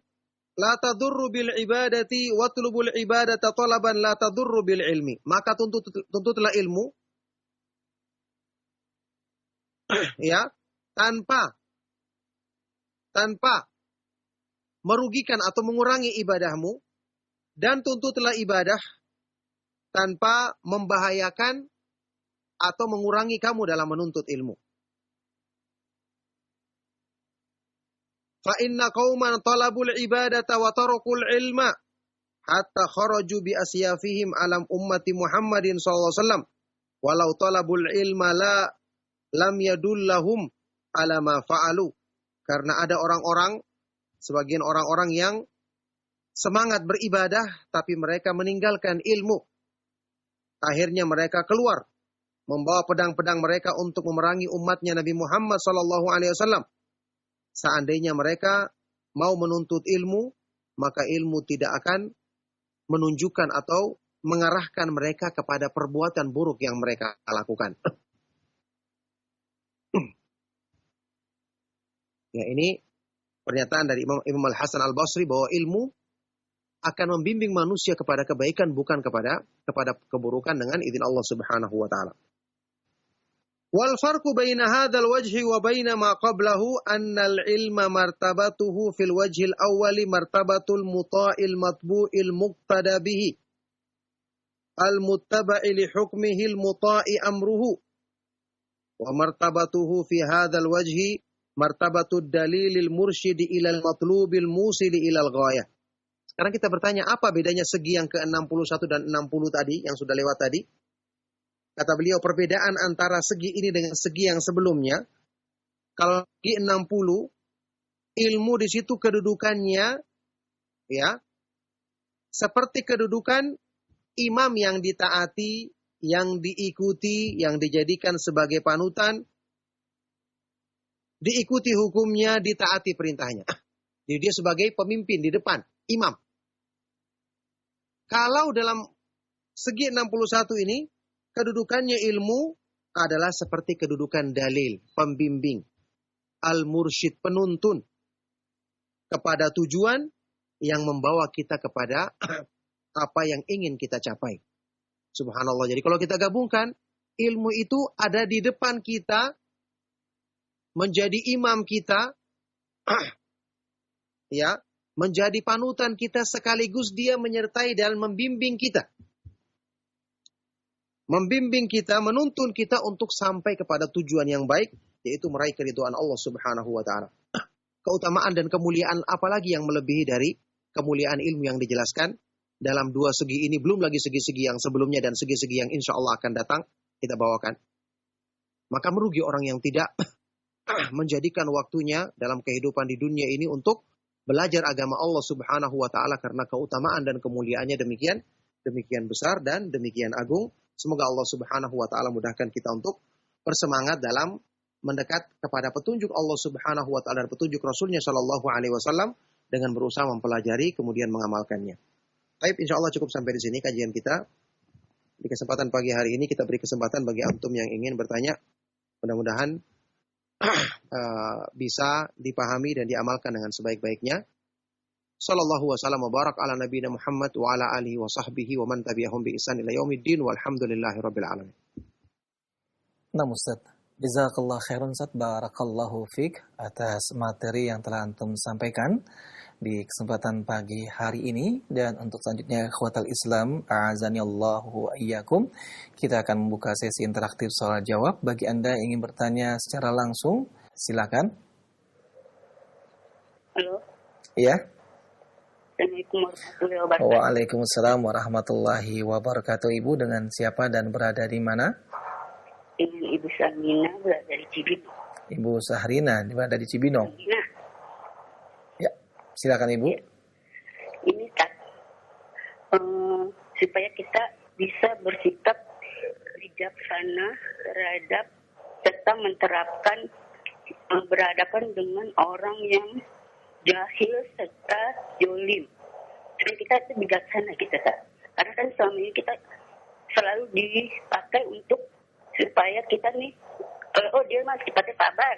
la tadurru bil ibadati watlubul ibadata talaban la tadurru bil ilmi. Maka tuntutlah ilmu ya, tanpa merugikan atau mengurangi ibadahmu, dan tuntutlah ibadah tanpa membahayakan atau mengurangi kamu dalam menuntut ilmu. Fa inna qauman talabul ibadata wa tarakul ilma hatta kharaju bi asyafihim alam ummati Muhammadin sallallahu alaihi wasallam walau talabul ilma lam yadullahum ala ma fa'alu. Karena ada orang-orang, sebagian orang-orang yang semangat beribadah tapi mereka meninggalkan ilmu. Akhirnya mereka keluar membawa pedang-pedang mereka untuk memerangi umatnya Nabi Muhammad sallallahu alaihi wasallam. Seandainya mereka mau menuntut ilmu, maka ilmu tidak akan menunjukkan atau mengarahkan mereka kepada perbuatan buruk yang mereka lakukan. Ya, ini pernyataan dari Imam Al-Hasan Al-Basri bahwa ilmu akan membimbing manusia kepada kebaikan, bukan kepada keburukan, dengan izin Allah Subhanahu wa taala. Wal farqu baina hadzal wajhi wa baina ma qablahu anna al-ilma martabatuhu fil wajhi al-awwali martabatul muta'il matbu'il muqtada bihi al-muttaba'i li hukmihi al-muta'i amruhu wa martabatuhu fi hadzal wajhi martabatud dalilil mursyidi ilal matlubil musili ilal ghayah. Sekarang kita bertanya, apa bedanya segi yang ke-61 dan 60 tadi, yang sudah lewat tadi? Kata beliau, perbedaan antara segi ini dengan segi yang sebelumnya. Kalau segi 60, ilmu di situ kedudukannya ya seperti kedudukan imam yang ditaati, yang diikuti, yang dijadikan sebagai panutan, diikuti hukumnya, ditaati perintahnya. Jadi dia sebagai pemimpin di depan, imam. Kalau dalam segi 61 ini, kedudukannya ilmu adalah seperti kedudukan dalil, pembimbing, al-mursyid, penuntun kepada tujuan yang membawa kita kepada apa yang ingin kita capai. Subhanallah. Jadi kalau kita gabungkan, ilmu itu ada di depan kita, menjadi imam kita, ya, menjadi panutan kita, sekaligus dia menyertai dan membimbing kita. Membimbing kita, menuntun kita untuk sampai kepada tujuan yang baik, yaitu meraih keridhaan Allah Subhanahu wa taala. Keutamaan dan kemuliaan apalagi yang melebihi dari kemuliaan ilmu yang dijelaskan dalam dua segi ini, belum lagi segi-segi yang sebelumnya dan segi-segi yang insya Allah akan datang kita bawakan. Maka merugi orang yang tidak menjadikan waktunya dalam kehidupan di dunia ini untuk belajar agama Allah Subhanahu wa taala, karena keutamaan dan kemuliaannya demikian besar dan demikian agung. Semoga Allah Subhanahu wa taala mudahkan kita untuk bersemangat dalam mendekat kepada petunjuk Allah Subhanahu wa taala dan petunjuk Rasulnya Shallallahu alaihi wasallam dengan berusaha mempelajari kemudian mengamalkannya. Baik, insyaallah cukup sampai di sini kajian kita. Di kesempatan pagi hari ini kita beri kesempatan bagi antum yang ingin bertanya. Mudah-mudahan bisa dipahami dan diamalkan dengan sebaik-baiknya. Sallallahu wasallam wa barak ala nabiyina Muhammad wa ala alihi wa sahbihi wa man tabi'ahum bi ihsan ila yaumiddin walhamdulillahi rabbil alamin. Nah, Ustaz, Jazakallah khairan Ustaz, barakallahu fiik atas materi yang telah antum sampaikan di kesempatan pagi hari ini. Dan untuk selanjutnya ikhwatal Islam, a'azanillahu wa iyyakum, kita akan membuka sesi interaktif soal jawab. Bagi Anda yang ingin bertanya secara langsung, silakan. Halo. Iya. Assalamualaikum warahmatullahi wabarakatuh. Waalaikumsalam warahmatullahi wabarakatuh. Ibu dengan siapa dan berada di mana? Dengan Ibu Sahrina berada di Cibinong. Ibu Sahrina berada di Cibinong. Nah, Ya, silakan Ibu. ini kan supaya kita bisa bersikap bijaksana terhadap serta menerapkan berhadapan dengan orang yang jahil serta jolim. Dan kita itu bijaksana kita kan. Karena kan selama ini kita selalu dipakai untuk supaya kita nih, oh dia masih pakai sabar,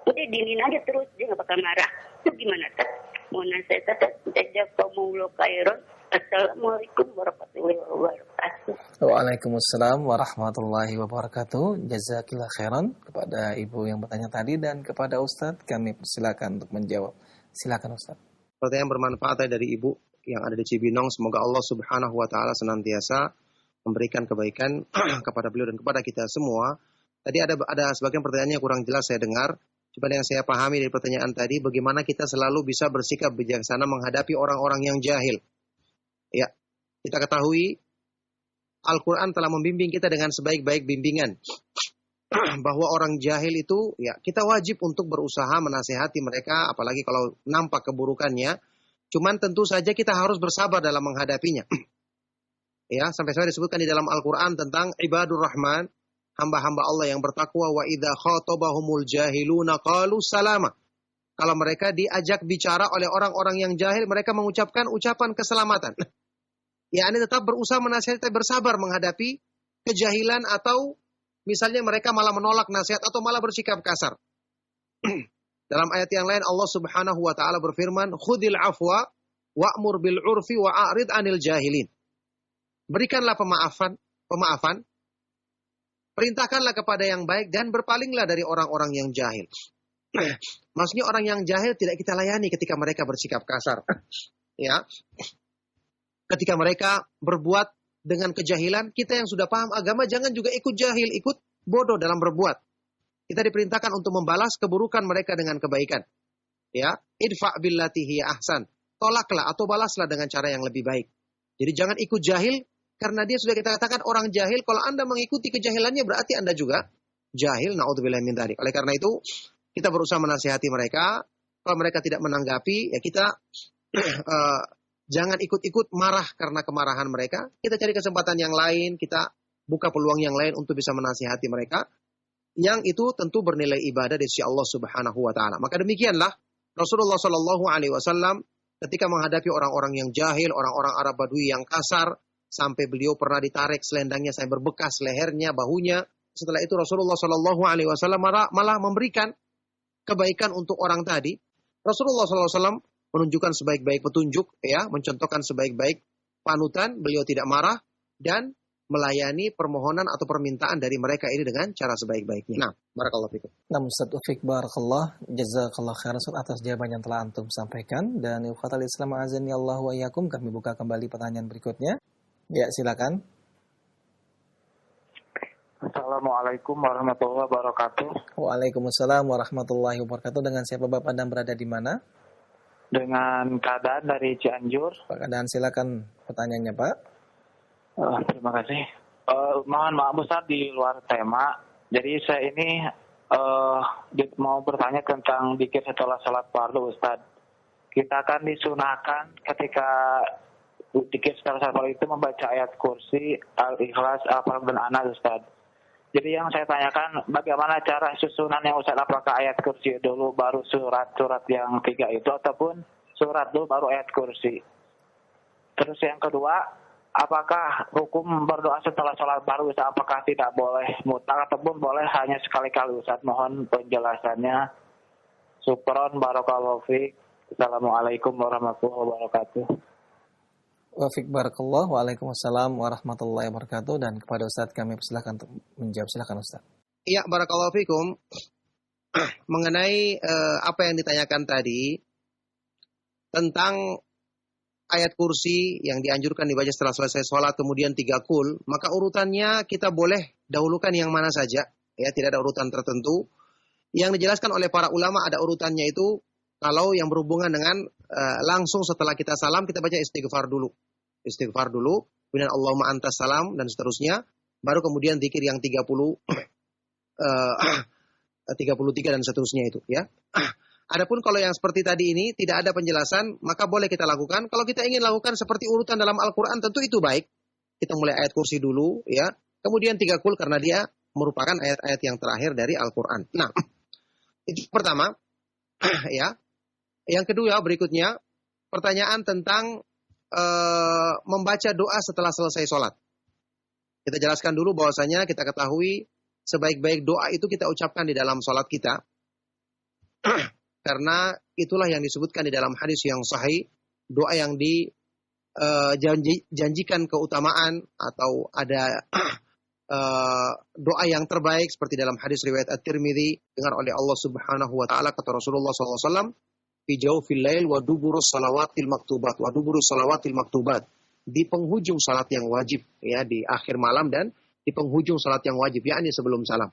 udah dinin aja terus, dia nggak bakal marah. Itu gimana kan? Mau nasihat saja kamu lo kairon. Assalamualaikum warahmatullahi wabarakatuh. Waalaikumsalam warahmatullahi wabarakatuh. Jazakillah khairan kepada Ibu yang bertanya tadi dan kepada Ustadz. Kami persilakan untuk menjawab. Silakan Ustadz. Pertanyaan bermanfaat dari Ibu yang ada di Cibinong. Semoga Allah Subhanahu wa taala senantiasa memberikan kebaikan kepada beliau dan kepada kita semua. Tadi ada sebagian pertanyaannya kurang jelas saya dengar. Cuma yang saya pahami dari pertanyaan tadi, bagaimana kita selalu bisa bersikap bijaksana menghadapi orang-orang yang jahil. Ya, kita ketahui Al-Quran telah membimbing kita dengan sebaik-baik bimbingan. Bahwa orang jahil itu, ya kita wajib untuk berusaha menasehati mereka, apalagi kalau nampak keburukannya. Cuman tentu saja kita harus bersabar dalam menghadapinya. Ya, sampai-sampai disebutkan di dalam Al-Quran tentang ibadur rahman, hamba-hamba Allah yang bertakwa, wa idza khatabahumul jahiluna qalu salama. Kalau mereka diajak bicara oleh orang-orang yang jahil, mereka mengucapkan ucapan keselamatan. Ya, ini tetap berusaha menasihati, bersabar menghadapi kejahilan, atau misalnya mereka malah menolak nasihat atau malah bersikap kasar. Dalam ayat yang lain Allah Subhanahu wa taala berfirman, "Khudil afwa wa'mur bil 'urfi wa'rid 'anil jahilin." Berikanlah pemaafan, perintahkanlah kepada yang baik dan berpalinglah dari orang-orang yang jahil. Maksudnya orang yang jahil tidak kita layani ketika mereka bersikap kasar. Ya. Ketika mereka berbuat dengan kejahilan, kita yang sudah paham agama jangan juga ikut jahil, ikut bodoh dalam berbuat. Kita diperintahkan untuk membalas keburukan mereka dengan kebaikan. Ya, idfa' billati hiya ahsan. Tolaklah atau balaslah dengan cara yang lebih baik. Jadi jangan ikut jahil, karena dia sudah kita katakan orang jahil. Kalau Anda mengikuti kejahilannya berarti Anda juga jahil. Na'udzubillah min dzalik. Oleh karena itu kita berusaha menasihati mereka. Kalau mereka tidak menanggapi, ya kita jangan ikut-ikut marah karena kemarahan mereka. Kita cari kesempatan yang lain, kita buka peluang yang lain untuk bisa menasihati mereka. Yang itu tentu bernilai ibadah di sisi Allah Subhanahu wa taala. Maka demikianlah Rasulullah Shallallahu alaihi wasallam ketika menghadapi orang-orang yang jahil, orang-orang Arab Badui yang kasar, sampai beliau pernah ditarik selendangnya sampai berbekas lehernya, bahunya. Setelah itu Rasulullah Shallallahu alaihi wasallam malah memberikan kebaikan untuk orang tadi. Rasulullah sallallahu alaihi wasallam menunjukkan sebaik-baik petunjuk, ya, mencontohkan sebaik-baik panutan. Beliau tidak marah dan melayani permohonan atau permintaan dari mereka ini dengan cara sebaik-baiknya. Nah, barakallahu fikum. Nah, Ustaz Ufik barakallah, jazakallah khairan atas jawaban yang telah antum sampaikan. Dan ikhwatal Islam azani Allah wa iyyakum, kami buka kembali pertanyaan berikutnya. Ya, silakan. Assalamualaikum warahmatullahi wabarakatuh. Waalaikumsalam warahmatullahi wabarakatuh. Dengan siapa Bapak dan berada di mana? Dengan keadaan dari Cianjur. Pak Keadaan, silakan pertanyaannya, Pak. Terima kasih. Mohon maaf Ustaz di luar tema. Jadi saya ini mau bertanya tentang zikir setelah salat fardu Ustaz. Kita akan disunahkan ketika zikir setelah salat fardu itu membaca ayat kursi, Al-Ikhlas, Al-Falaq dan Anas Ustaz. Jadi yang saya tanyakan, bagaimana cara susunannya Ustaz? Apakah ayat kursi dulu baru surat-surat yang 3 itu, ataupun surat dulu baru ayat kursi? Terus yang kedua, apakah hukum berdoa setelah sholat fardu Ustaz? Apakah tidak boleh mutlak ataupun boleh hanya sekali-kali Ustaz? Mohon penjelasannya. Syukron, barakallahu fiik. Assalamualaikum warahmatullahi wabarakatuh. Wafik barakallah. Waalaikumsalam warahmatullahi wabarakatuh. Dan kepada Ustaz kami persilakan untuk menjawab. Silakan Ustaz. Ya, barakallahu fikum. Mengenai apa yang ditanyakan tadi tentang ayat kursi yang dianjurkan dibaca setelah selesai sholat, kemudian 3 kul, maka urutannya kita boleh dahulukan yang mana saja, ya, tidak ada urutan tertentu. Yang dijelaskan oleh para ulama ada urutannya itu, kalau yang berhubungan dengan langsung setelah kita salam, kita baca istighfar dulu. Istighfar dulu, kemudian Allahumma antas salam, dan seterusnya. Baru kemudian zikir yang 33 dan seterusnya itu, ya. Adapun kalau yang seperti tadi ini tidak ada penjelasan, maka boleh kita lakukan. Kalau kita ingin lakukan seperti urutan dalam Al-Qur'an, tentu itu baik. Kita mulai ayat kursi dulu, ya. Kemudian 3 kul karena dia merupakan ayat-ayat yang terakhir dari Al-Qur'an. Nah, itu pertama, ya. Yang kedua berikutnya, pertanyaan tentang membaca doa setelah selesai sholat. Kita jelaskan dulu bahwasanya kita ketahui sebaik-baik doa itu kita ucapkan di dalam sholat kita. Karena itulah yang disebutkan di dalam hadis yang sahih, doa yang dijanjikan keutamaan atau ada doa yang terbaik seperti dalam hadis riwayat At-Tirmidzi, dengar oleh Allah Subhanahu wa taala, kata Rasulullah SAW, fi jawfil lail wa duburus salawatil maktubat, di penghujung salat yang wajib, ya, di akhir malam dan di penghujung salat yang wajib, yakni sebelum salam.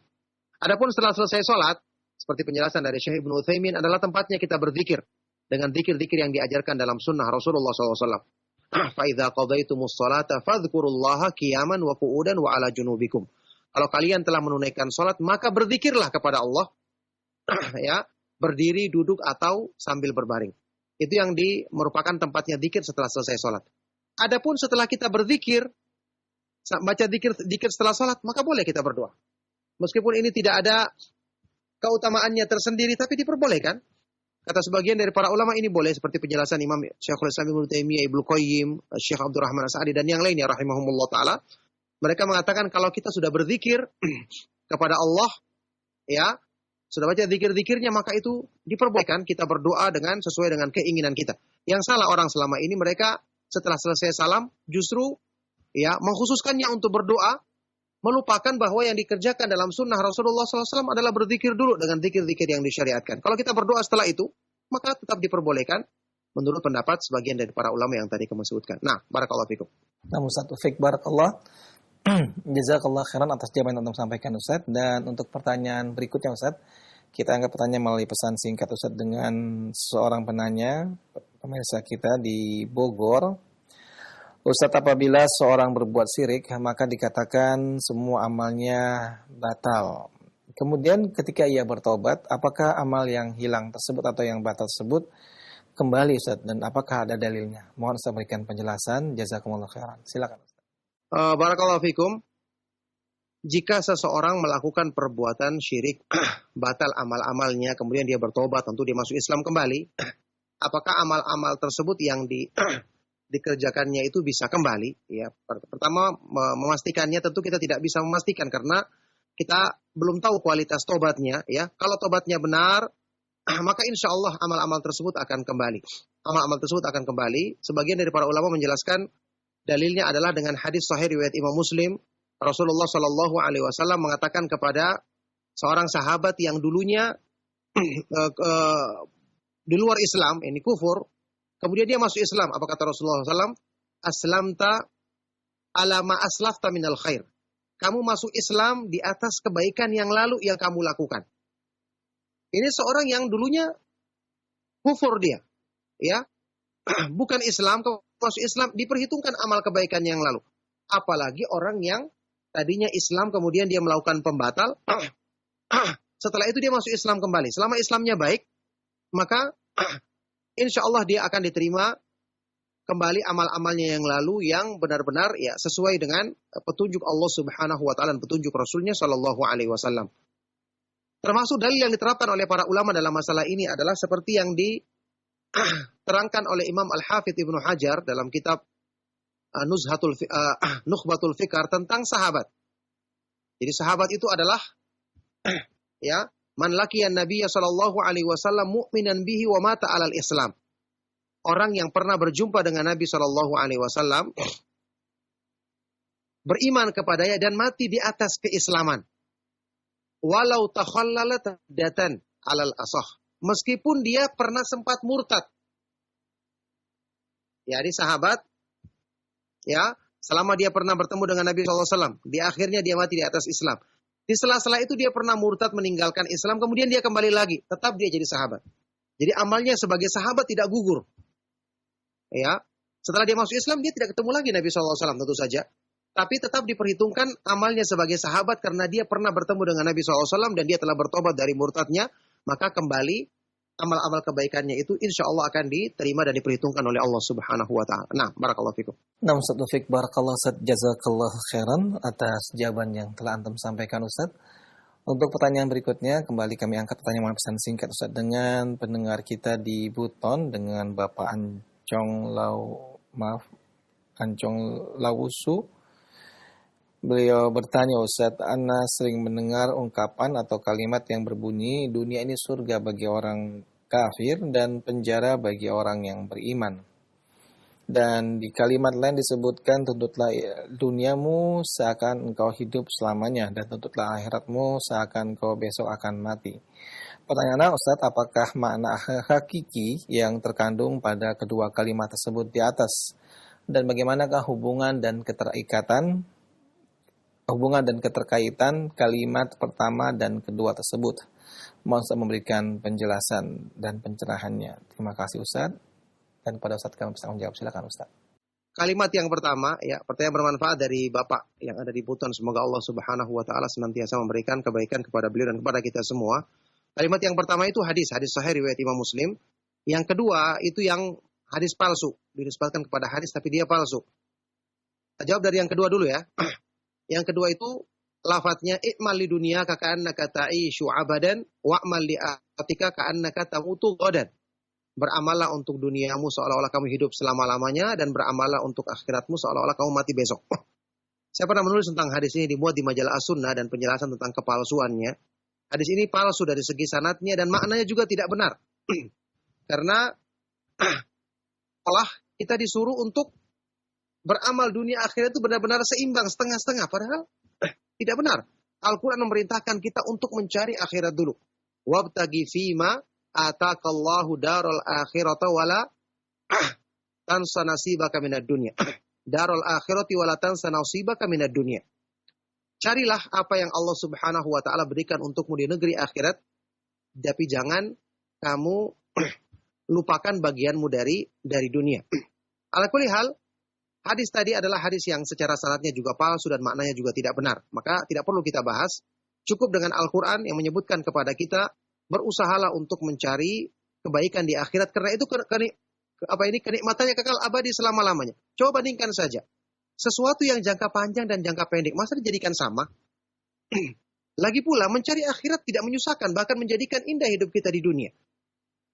Adapun setelah selesai salat, seperti penjelasan dari Syekh Ibnu Utsaimin, adalah tempatnya kita berzikir dengan zikir-zikir yang diajarkan dalam sunnah Rasulullah SAW. Fa idza qadaytumus salata fadhkurullaha qiyaman wa qu'udan wa ala junubikum. Kalau kalian telah menunaikan salat, maka berzikirlah kepada Allah, ya, berdiri, duduk atau sambil berbaring. Itu yang merupakan tempatnya zikir setelah selesai salat. Adapun setelah kita berzikir, baca zikir setelah salat, maka boleh kita berdoa. Meskipun ini tidak ada keutamaannya tersendiri, tapi diperbolehkan. Kata sebagian dari para ulama ini boleh, seperti penjelasan Imam Syekhul Islam Ibnu Taimiyah, Ibnu Qayyim, Syekh Abdurrahman As-Sa'di dan yang lainnya rahimahumullah taala. Mereka mengatakan kalau kita sudah berzikir kepada Allah, ya, sudah baca zikir-zikirnya, maka itu diperbolehkan kita berdoa dengan sesuai dengan keinginan kita. Yang salah orang selama ini, mereka setelah selesai salam justru, ya, mengkhususkannya untuk berdoa, melupakan bahwa yang dikerjakan dalam sunnah Rasulullah SAW adalah berzikir dulu dengan zikir-zikir yang disyariatkan. Kalau kita berdoa setelah itu, maka tetap diperbolehkan menurut pendapat sebagian dari para ulama yang tadi kami sebutkan. Nah, barakallahu fikum. Nah, Ustaz Taufik, barakallah. Jazakallah khairan atas jawaban yang Anda sampaikan, Ustaz. Dan untuk pertanyaan berikutnya, Ustaz, kita angkat pertanyaan melalui pesan singkat, Ustaz, dengan seorang penanya, pemirsa kita di Bogor. Ustaz, apabila seorang berbuat syirik, maka dikatakan semua amalnya batal. Kemudian ketika ia bertobat, apakah amal yang hilang tersebut atau yang batal tersebut kembali, Ustaz? Dan apakah ada dalilnya? Mohon Ustaz berikan penjelasan. Jazakumullah khairan. Silakan, Ustaz. Barakallahu fikum. Jika seseorang melakukan perbuatan syirik, batal amal-amalnya, kemudian dia bertobat, tentu dia masuk Islam kembali. Apakah amal-amal tersebut yang dikerjakannya itu bisa kembali? Ya, pertama memastikannya tentu kita tidak bisa memastikan karena kita belum tahu kualitas tobatnya, ya. Kalau tobatnya benar, maka insya Allah amal-amal tersebut akan kembali. Amal-amal tersebut akan kembali. Sebagian dari para ulama menjelaskan dalilnya adalah dengan hadis sahih riwayat Imam Muslim. Rasulullah Shallallahu Alaihi Wasallam mengatakan kepada seorang sahabat yang dulunya di luar Islam, ini kufur, kemudian dia masuk Islam. Apa kata Rasulullah SAW? Aslamta ala ma aslafta minal khair. Kamu masuk Islam di atas kebaikan yang lalu yang kamu lakukan. Ini seorang yang dulunya kufur dia, ya, bukan Islam, kamu masuk Islam, diperhitungkan amal kebaikan yang lalu. Apalagi orang yang tadinya Islam kemudian dia melakukan pembatal, setelah itu dia masuk Islam kembali. Selama Islamnya baik, maka insya Allah dia akan diterima kembali amal-amalnya yang lalu yang benar-benar, ya, sesuai dengan petunjuk Allah Subhanahu wa taala dan petunjuk Rasulnya Shallallahu Alaihi Wasallam. Termasuk dalil yang diterapkan oleh para ulama dalam masalah ini adalah seperti yang diterangkan oleh Imam Al-Hafidh Ibnu Hajar dalam kitab Nukhbatul Fikar tentang sahabat. Jadi sahabat itu adalah ya, man laqiyan nabiyya sallallahu alaihi wasallam mu'minan bihi wa mata 'alal Islam. Orang yang pernah berjumpa dengan Nabi sallallahu alaihi wasallam, beriman kepadanya dan mati di atas keislaman. walau takhallala tadatan alal asah. Meskipun dia pernah sempat murtad. Ya, ini sahabat, ya, selama dia pernah bertemu dengan Nabi SAW, di akhirnya dia mati di atas Islam. Di sela-sela itu dia pernah murtad meninggalkan Islam, kemudian dia kembali lagi, tetap dia jadi sahabat. Jadi amalnya sebagai sahabat tidak gugur. Ya, setelah dia masuk Islam, dia tidak ketemu lagi Nabi SAW tentu saja. Tapi tetap diperhitungkan amalnya sebagai sahabat karena dia pernah bertemu dengan Nabi SAW dan dia telah bertobat dari murtadnya, maka kembali amal-amal kebaikannya itu insya Allah akan diterima dan diperhitungkan oleh Allah Subhanahu wa Ta'ala. Nah, barakallahu fikum. Nah, Ustaz Taufik, barakallahu Ustaz, jazakallahu khairan atas jawaban yang telah antum sampaikan, Ustaz. Untuk pertanyaan berikutnya, kembali kami angkat pertanyaan pesan singkat, Ustaz, dengan pendengar kita di Buton, dengan Bapak Ancong Lawusu. Beliau bertanya, Ustaz, Ana sering mendengar ungkapan atau kalimat yang berbunyi, dunia ini surga bagi orang kafir dan penjara bagi orang yang beriman. Dan di kalimat lain disebutkan, tuntutlah duniamu seakan engkau hidup selamanya, dan tuntutlah akhiratmu seakan engkau besok akan mati. Pertanyaannya, Ustaz, apakah makna hakiki yang terkandung pada kedua kalimat tersebut di atas? Dan bagaimanakah hubungan dan keterkaitan kalimat pertama dan kedua tersebut? Mohon Ustaz memberikan penjelasan dan pencerahannya. Terima kasih, Ustaz. Dan kepada Ustaz kami bisa menjawab. Silakan, Ustaz. Kalimat yang pertama, ya, pertanyaan bermanfaat dari Bapak yang ada di Buton. Semoga Allah Subhanahu wa Ta'ala senantiasa memberikan kebaikan kepada beliau dan kepada kita semua. Kalimat yang pertama itu hadis sahih riwayat Imam Muslim. Yang kedua itu yang hadis palsu, dinisbatkan kepada hadis tapi dia palsu. Kita jawab dari yang kedua dulu ya. Yang kedua itu lafadznya i'mal li dunya ka'annaka ta'ishu abadan wa'mal li atika ka'annaka tamutu ghadan. Beramallah untuk duniamu seolah-olah kamu hidup selama-lamanya dan beramallah untuk akhiratmu seolah-olah kamu mati besok. Saya pernah menulis tentang hadis ini, dimuat di majalah As-Sunnah, dan penjelasan tentang kepalsuannya. Hadis ini palsu dari segi sanadnya dan maknanya juga tidak benar. Karena Allah kita disuruh untuk beramal dunia akhirat itu benar-benar seimbang, setengah-setengah. Padahal tidak benar. Al-Quran memerintahkan kita untuk mencari akhirat dulu. Wabtagi fima atakallahu darul akhirata wala tansa nasibaka minad dunya. Darul akhirati wala tansa nasibaka minad dunya. Carilah apa yang Allah Subhanahu wa Ta'ala berikan untukmu di negeri akhirat, tapi jangan kamu lupakan bagianmu dari dunia. Ala kulli hal, hadis tadi adalah hadis yang secara sanadnya juga palsu dan maknanya juga tidak benar. Maka tidak perlu kita bahas. Cukup dengan Al-Quran yang menyebutkan kepada kita, berusahalah untuk mencari kebaikan di akhirat. Karena itu kenikmatannya kekal abadi selama-lamanya. Coba bandingkan saja. Sesuatu yang jangka panjang dan jangka pendek, masa dijadikan sama? Lagi pula, mencari akhirat tidak menyusahkan, bahkan menjadikan indah hidup kita di dunia.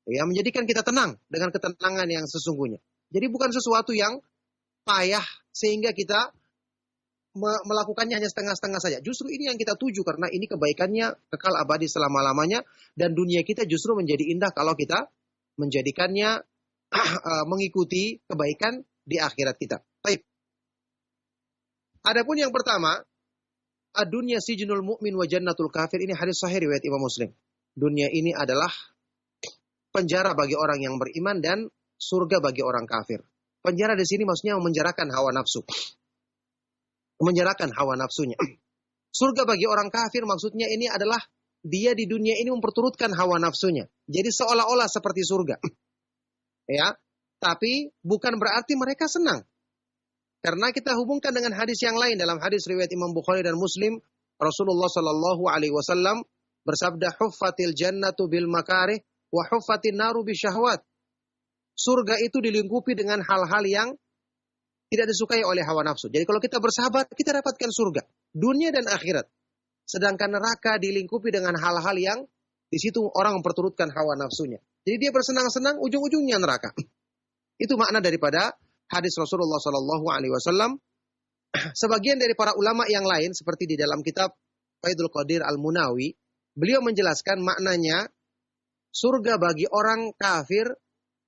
Ya, menjadikan kita tenang dengan ketenangan yang sesungguhnya. Jadi bukan sesuatu yang payah sehingga kita melakukannya hanya setengah-setengah saja. Justru ini yang kita tuju karena ini kebaikannya kekal abadi selama-lamanya dan dunia kita justru menjadi indah kalau kita menjadikannya mengikuti kebaikan di akhirat kita. Baik. Adapun yang pertama, ad-dunya sijnul mu'min wa jannatul kafir, ini hadis sahih riwayat Imam Muslim. Dunia ini adalah penjara bagi orang yang beriman dan surga bagi orang kafir. Penjara di sini maksudnya memenjarakan hawa nafsu. Memenjarakan hawa nafsunya. Surga bagi orang kafir maksudnya ini adalah dia di dunia ini memperturutkan hawa nafsunya. Jadi seolah-olah seperti surga. Ya, tapi bukan berarti mereka senang. Karena kita hubungkan dengan hadis yang lain. Dalam hadis riwayat Imam Bukhari dan Muslim, Rasulullah Shallallahu Alaihi Wasallam bersabda, "Huffatil jannatu bil makarih, wa huffatin naru bisyahwat." Surga itu dilingkupi dengan hal-hal yang tidak disukai oleh hawa nafsu. Jadi kalau kita bersahabat, kita dapatkan surga, dunia dan akhirat. Sedangkan neraka dilingkupi dengan hal-hal yang di situ orang memperturutkan hawa nafsunya. Jadi dia bersenang-senang, ujung-ujungnya neraka. Itu makna daripada hadis Rasulullah Sallallahu Alaihi Wasallam. Sebagian dari para ulama yang lain, seperti di dalam kitab Faidul Qadir Al-Munawi, beliau menjelaskan maknanya surga bagi orang kafir.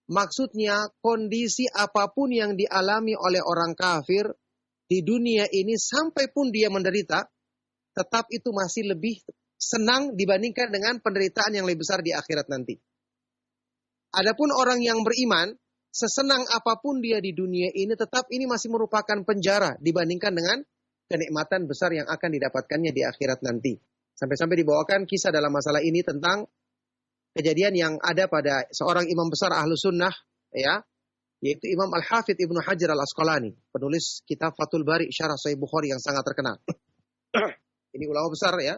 Maksudnya kondisi apapun yang dialami oleh orang kafir di dunia ini sampai pun dia menderita, tetap itu masih lebih senang dibandingkan dengan penderitaan yang lebih besar di akhirat nanti. Adapun orang yang beriman, sesenang apapun dia di dunia ini, tetap ini masih merupakan penjara dibandingkan dengan kenikmatan besar yang akan didapatkannya di akhirat nanti. Sampai-sampai dibawakan kisah dalam masalah ini tentang kejadian yang ada pada seorang imam besar Ahlus Sunnah, ya, yaitu Imam Al-Hafidh Ibnu Hajar Al-Asqalani, penulis kitab Fathul Bari Syarah Sahih Bukhari yang sangat terkenal. Ini ulama besar, ya,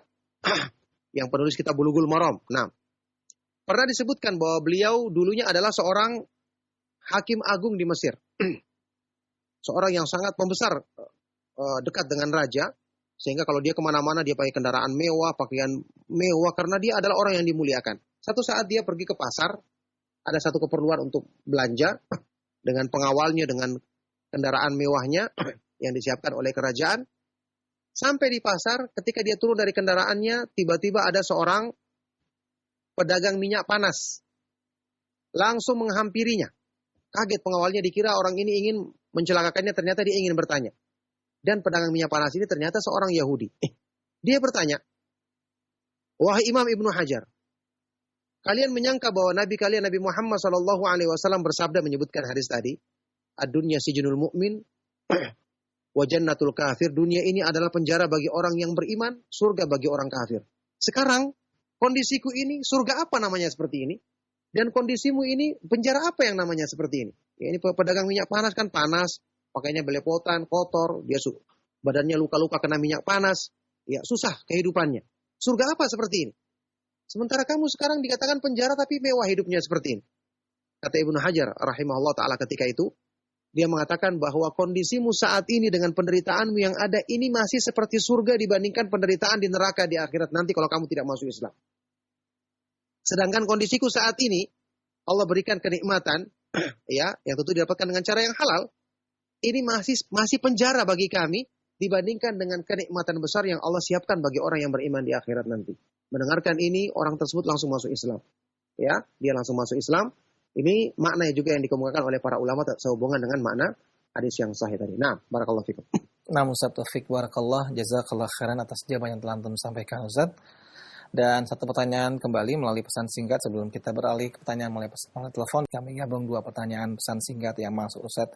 yang penulis kitab Bulughul Maram. Nah, pernah disebutkan bahwa beliau dulunya adalah seorang hakim agung di Mesir. Seorang yang sangat membesar, dekat dengan raja, sehingga kalau dia kemana-mana dia pakai kendaraan mewah, pakaian mewah, karena dia adalah orang yang dimuliakan. Satu saat dia pergi ke pasar, ada satu keperluan untuk belanja, dengan pengawalnya, dengan kendaraan mewahnya yang disiapkan oleh kerajaan. Sampai di pasar, ketika dia turun dari kendaraannya, tiba-tiba ada seorang pedagang minyak panas. Langsung menghampirinya. Kaget pengawalnya, dikira orang ini ingin mencelakakannya, ternyata dia ingin bertanya. Dan pedagang minyak panas ini ternyata seorang Yahudi. Dia bertanya, "Wahai Imam Ibnu Hajar, kalian menyangka bahwa Nabi kalian Nabi Muhammad SAW bersabda menyebutkan hadis tadi, ad-dunya sijnul mu'min wa jannatul kafir. Dunia ini adalah penjara bagi orang yang beriman, surga bagi orang kafir. Sekarang kondisiku ini surga apa namanya seperti ini? Dan kondisimu ini penjara apa yang namanya seperti ini?" Ya, ini pedagang minyak panas kan panas, pakainya belepotan, kotor, dia badannya luka-luka kena minyak panas, ya susah kehidupannya. Surga apa seperti ini? Sementara kamu sekarang dikatakan penjara tapi mewah hidupnya seperti ini. Kata Ibnu Hajar rahimahullah ta'ala ketika itu, dia mengatakan bahwa kondisimu saat ini dengan penderitaanmu yang ada ini masih seperti surga dibandingkan penderitaan di neraka di akhirat nanti kalau kamu tidak masuk Islam. Sedangkan kondisiku saat ini, Allah berikan kenikmatan, ya, yang tentu didapatkan dengan cara yang halal. Ini masih penjara bagi kami dibandingkan dengan kenikmatan besar yang Allah siapkan bagi orang yang beriman di akhirat nanti. Mendengarkan ini, orang tersebut langsung masuk Islam. Ya, dia langsung masuk Islam. Ini maknanya juga yang dikemukakan oleh para ulama sehubungan dengan makna hadis yang sahih tadi. Nah, barakallahu fikum. Nah, Ustaz Taufik barakallah, jazakallah khairan atas jawaban yang telah antum sampaikan, Ustaz. Dan satu pertanyaan kembali melalui pesan singkat sebelum kita beralih ke pertanyaan melalui telepon. Kami gabung dua pertanyaan pesan singkat yang masuk, Ustaz.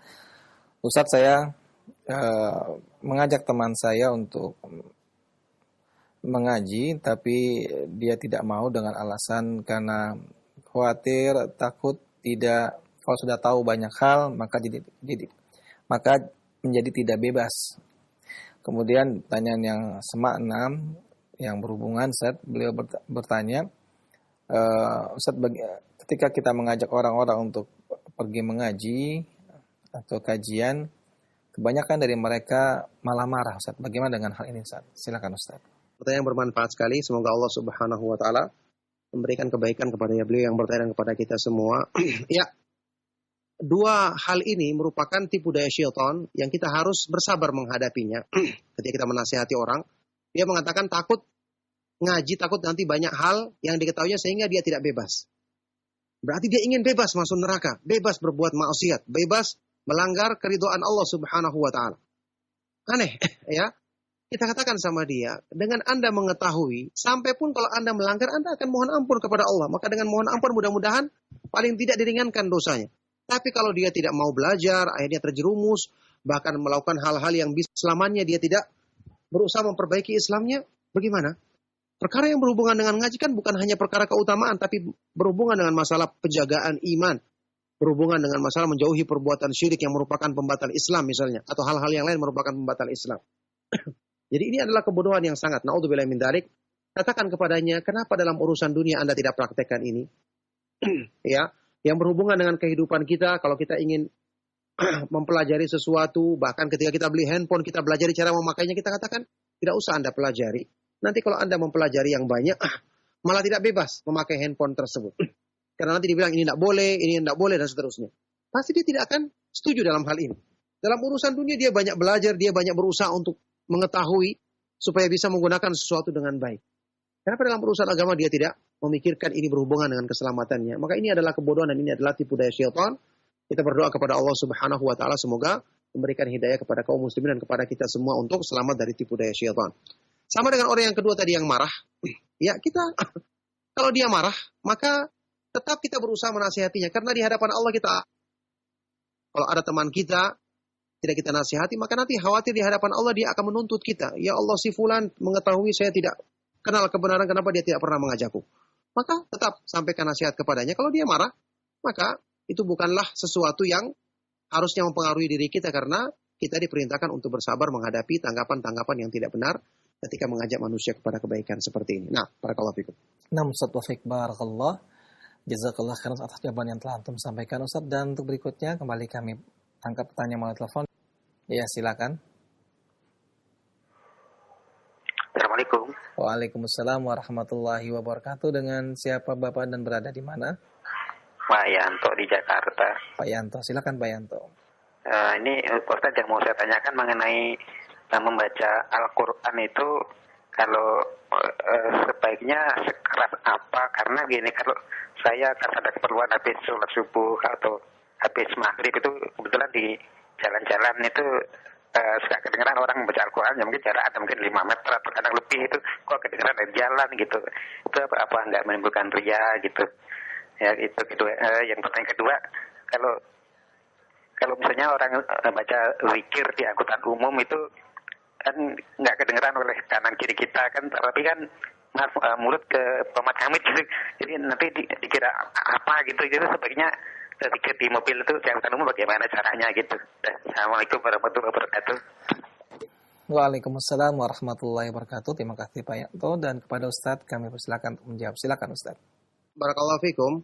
Ustaz, saya mengajak teman saya untuk mengaji, tapi dia tidak mau dengan alasan karena khawatir, takut tidak, kalau sudah tahu banyak hal maka menjadi tidak bebas. Kemudian pertanyaan yang semakna yang berhubungan, Ustaz, beliau bertanya, Ustaz, ketika kita mengajak orang-orang untuk pergi mengaji atau kajian, kebanyakan dari mereka malah marah, Ustaz. Bagaimana dengan hal ini, Ustaz? Silakan, Ustaz. Pertanyaan yang bermanfaat sekali. Semoga Allah Subhanahu wa taala memberikan kebaikan kepada beliau yang bertanya kepada kita semua. Ya. Dua hal ini merupakan tipu daya syaitan yang kita harus bersabar menghadapinya. Ketika kita menasihati orang, dia mengatakan takut ngaji, takut nanti banyak hal yang diketahuinya sehingga dia tidak bebas. Berarti dia ingin bebas masuk neraka, bebas berbuat maksiat, bebas melanggar keridhaan Allah Subhanahu wa taala. Aneh, ya. Kita katakan sama dia, dengan Anda mengetahui, sampai pun kalau Anda melanggar, Anda akan mohon ampun kepada Allah. Maka dengan mohon ampun mudah-mudahan paling tidak diringankan dosanya. Tapi kalau dia tidak mau belajar, akhirnya terjerumus, bahkan melakukan hal-hal yang bisa selamanya dia tidak berusaha memperbaiki Islamnya, bagaimana? Perkara yang berhubungan dengan ngaji kan bukan hanya perkara keutamaan, tapi berhubungan dengan masalah penjagaan iman, berhubungan dengan masalah menjauhi perbuatan syirik yang merupakan pembatal Islam misalnya, atau hal-hal yang lain merupakan pembatal Islam. Jadi ini adalah kebodohan yang sangat. Na'udzubillahi min dzalik. Katakan kepadanya, kenapa dalam urusan dunia Anda tidak praktekkan ini? Ya, yang berhubungan dengan kehidupan kita, kalau kita ingin mempelajari sesuatu, bahkan ketika kita beli handphone, kita belajar cara memakainya, kita katakan, tidak usah Anda pelajari. Nanti kalau Anda mempelajari yang banyak, malah tidak bebas memakai handphone tersebut. Karena nanti dibilang ini tidak boleh, dan seterusnya. Pasti dia tidak akan setuju dalam hal ini. Dalam urusan dunia dia banyak belajar, dia banyak berusaha untuk mengetahui supaya bisa menggunakan sesuatu dengan baik. Kenapa dalam urusan agama dia tidak memikirkan ini berhubungan dengan keselamatannya? Maka ini adalah kebodohan dan ini adalah tipu daya syaitan. Kita berdoa kepada Allah Subhanahu wa taala semoga memberikan hidayah kepada kaum muslimin dan kepada kita semua untuk selamat dari tipu daya syaitan. Sama dengan orang yang kedua tadi yang marah. Ya, kita kalau dia marah, maka tetap kita berusaha menasihatinya. Karena di hadapan Allah kita, kalau ada teman kita, tidak kita nasihati, maka nanti khawatir di hadapan Allah dia akan menuntut kita. Ya Allah, si fulan mengetahui saya tidak kenal kebenaran, kenapa dia tidak pernah mengajakku. Maka tetap sampaikan nasihat kepadanya. Kalau dia marah, maka itu bukanlah sesuatu yang harusnya mempengaruhi diri kita, karena kita diperintahkan untuk bersabar menghadapi tanggapan-tanggapan yang tidak benar ketika mengajak manusia kepada kebaikan seperti ini. Nah, barakallahu fikum. Nah, Ustaz Taufik barakallah. Jazakallah khairan atas jawaban yang telah antum sampaikan, Ustaz. Dan untuk berikutnya kembali kami angkat pertanyaan melalui telepon. Ya, silakan. Assalamualaikum. Waalaikumsalam warahmatullahi wabarakatuh. Dengan siapa Bapak dan berada di mana? Pak Yanto di Jakarta. Pak Yanto, silakan Pak Yanto. Ini Ustaz yang mau saya tanyakan mengenai membaca Al-Quran itu, kalau sebaiknya sekeras apa? Karena gini, kalau saya ada keperluan habis sholat subuh atau habis maghrib itu kebetulan di jalan-jalan itu suka kedengeran orang membaca Al-Quran, ya mungkin jarak ada mungkin 5 meter atau kadang lebih, itu kok kedengeran dari jalan gitu. Itu apa nggak menimbulkan ria gitu? Ya itu yang pertanyaan kedua, kalau misalnya orang baca zikir di angkutan umum itu kan nggak kedengeran oleh kanan kiri kita kan, tapi kan mulut ke pemat hamid gitu. Jadi nanti dikira apa gitu. Jadi sebaiknya zikir di mobil itu di angkutan umum bagaimana caranya gitu. Assalamualaikum warahmatullahi wabarakatuh. Waalaikumsalam warahmatullahi wabarakatuh. Terima kasih Pak Yanto, dan kepada Ustadz kami persilakan untuk menjawab. Silakan Ustadz. Barakallahu fikum.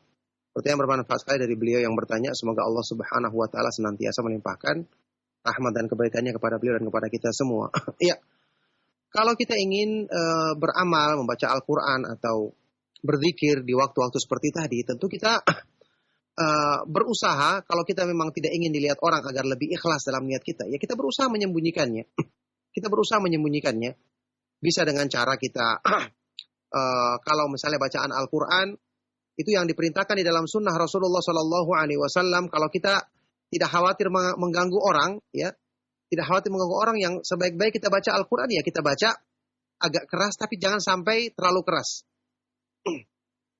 Pertanyaan bermanfaat sekali dari beliau yang bertanya. Semoga Allah Subhanahu wa taala senantiasa melimpahkan rahmat dan kebaikannya kepada beliau dan kepada kita semua. Iya. Kalau kita ingin beramal, membaca Al-Qur'an atau berzikir di waktu-waktu seperti tadi, tentu kita berusaha, kalau kita memang tidak ingin dilihat orang agar lebih ikhlas dalam niat kita, ya kita berusaha menyembunyikannya. Kita berusaha menyembunyikannya. Bisa dengan cara kita kalau misalnya bacaan Al-Qur'an itu yang diperintahkan di dalam sunnah Rasulullah Shallallahu Alaihi Wasallam. Kalau kita tidak khawatir mengganggu orang, ya, tidak khawatir mengganggu orang, yang sebaik-baik kita baca Al-Quran, ya kita baca agak keras, tapi jangan sampai terlalu keras.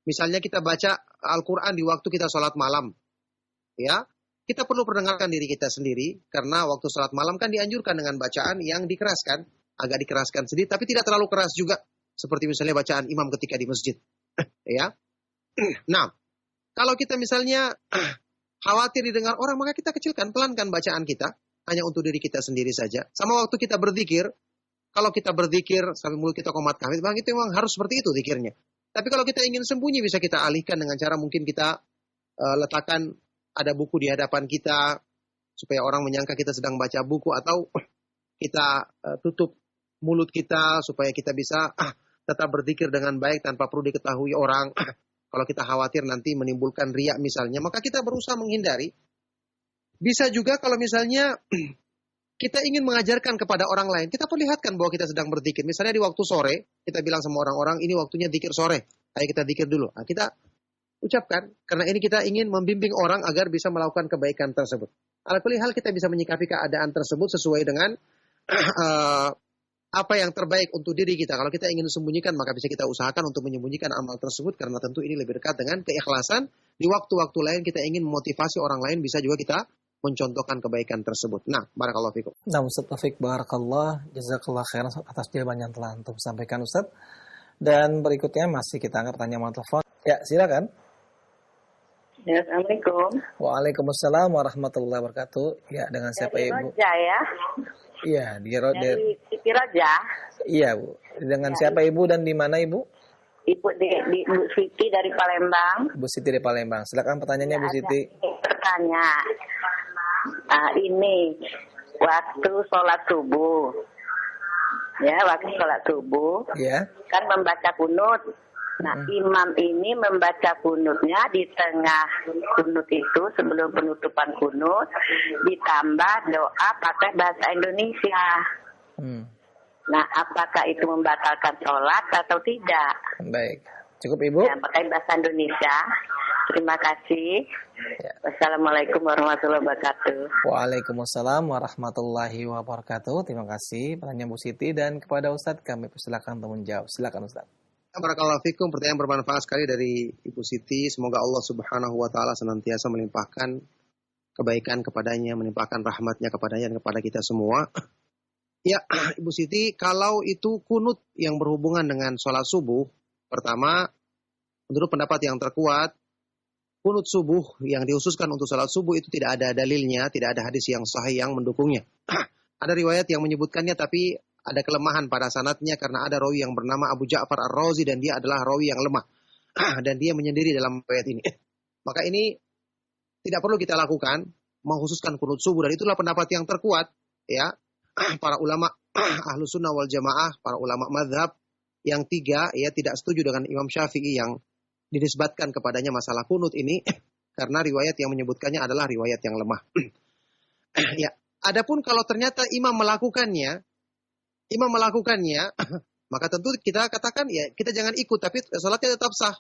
Misalnya kita baca Al-Quran di waktu kita sholat malam, ya, kita perlu perdengarkan diri kita sendiri, karena waktu sholat malam kan dianjurkan dengan bacaan yang dikeraskan, agak dikeraskan sedikit, tapi tidak terlalu keras juga, seperti misalnya bacaan imam ketika di masjid, ya. Nah, kalau kita misalnya khawatir didengar orang, maka kita kecilkan, pelankan bacaan kita, hanya untuk diri kita sendiri saja. Sama waktu kita berzikir, kalau kita berzikir sampai mulut kita komat kamit, bang, itu memang harus seperti itu zikirnya. Tapi kalau kita ingin sembunyi, bisa kita alihkan dengan cara mungkin kita letakkan ada buku di hadapan kita, supaya orang menyangka kita sedang baca buku, atau kita tutup mulut kita, supaya kita bisa tetap berzikir dengan baik tanpa perlu diketahui orang. Kalau kita khawatir nanti menimbulkan riak misalnya, maka kita berusaha menghindari. Bisa juga kalau misalnya kita ingin mengajarkan kepada orang lain, kita perlihatkan bahwa kita sedang berzikir. Misalnya di waktu sore, kita bilang sama orang-orang, ini waktunya zikir sore. Ayo kita zikir dulu. Nah, kita ucapkan, karena ini kita ingin membimbing orang agar bisa melakukan kebaikan tersebut. Alhamdulillah hal kita bisa menyikapi keadaan tersebut sesuai dengan apa yang terbaik untuk diri kita. Kalau kita ingin sembunyikan, maka bisa kita usahakan untuk menyembunyikan amal tersebut, karena tentu ini lebih dekat dengan keikhlasan. Di waktu-waktu lain kita ingin memotivasi orang lain, bisa juga kita mencontohkan kebaikan tersebut. Nah, barakallahu fikum. Nah, Ustaz Taufik barakallah, jazakallah khairan atas jawaban yang telah antum sampaikan, Ustaz. Dan berikutnya masih kita angkat pertanyaan telepon. Ya, silakan. Ya, Assalamualaikum. Waalaikumsalam warahmatullahi wabarakatuh. Ya, dengan siapa dari Ibu? Roja ya. Iya, Dari Siti Roja. Iya, Bu. Dengan siapa Ibu dan di mana Ibu? Ibu di Bu Siti dari Palembang. Bu Siti dari Palembang. Silakan pertanyaannya Bu Siti. Bertanya. Ini waktu sholat subuh. Ya, waktu sholat subuh. Ya. Kan membaca kunut. Nah, imam ini membaca kunutnya di tengah kunut itu, sebelum penutupan kunut, ditambah doa pakai bahasa Indonesia. Nah, apakah itu membatalkan sholat atau tidak? Baik, cukup Ibu. Ya, pakai bahasa Indonesia. Terima kasih. Ya. Wassalamualaikum warahmatullahi wabarakatuh. Waalaikumsalam warahmatullahi wabarakatuh. Terima kasih pertanyaan Bu Siti, dan kepada Ustadz kami persilakan untuk menjawab. Silakan Ustadz. Barakallahu fikum, pertanyaan bermanfaat sekali dari Ibu Siti. Semoga Allah Subhanahu wa taala senantiasa melimpahkan kebaikan kepadanya, melimpahkan rahmatnya kepadanya dan kepada kita semua. Ya, Ibu Siti, kalau itu kunut yang berhubungan dengan sholat subuh, pertama, menurut pendapat yang terkuat, kunut subuh yang dihususkan untuk sholat subuh itu tidak ada dalilnya, tidak ada hadis yang sahih yang mendukungnya. Ada riwayat yang menyebutkannya, tapi ada kelemahan pada sanadnya karena ada rawi yang bernama Abu Ja'far Ar-Razi dan dia adalah rawi yang lemah. Dan dia menyendiri dalam riwayat ini. Maka ini tidak perlu kita lakukan, menghususkan kunut subuh, dan itulah pendapat yang terkuat, ya. Para ulama ahlu sunnah wal jamaah, para ulama madhab yang tiga, ya, tidak setuju dengan Imam Syafi'i yang dinisbatkan kepadanya masalah kunut ini, karena riwayat yang menyebutkannya adalah riwayat yang lemah. Ya, adapun kalau ternyata imam melakukannya, maka tentu kita katakan ya kita jangan ikut, tapi salatnya tetap sah.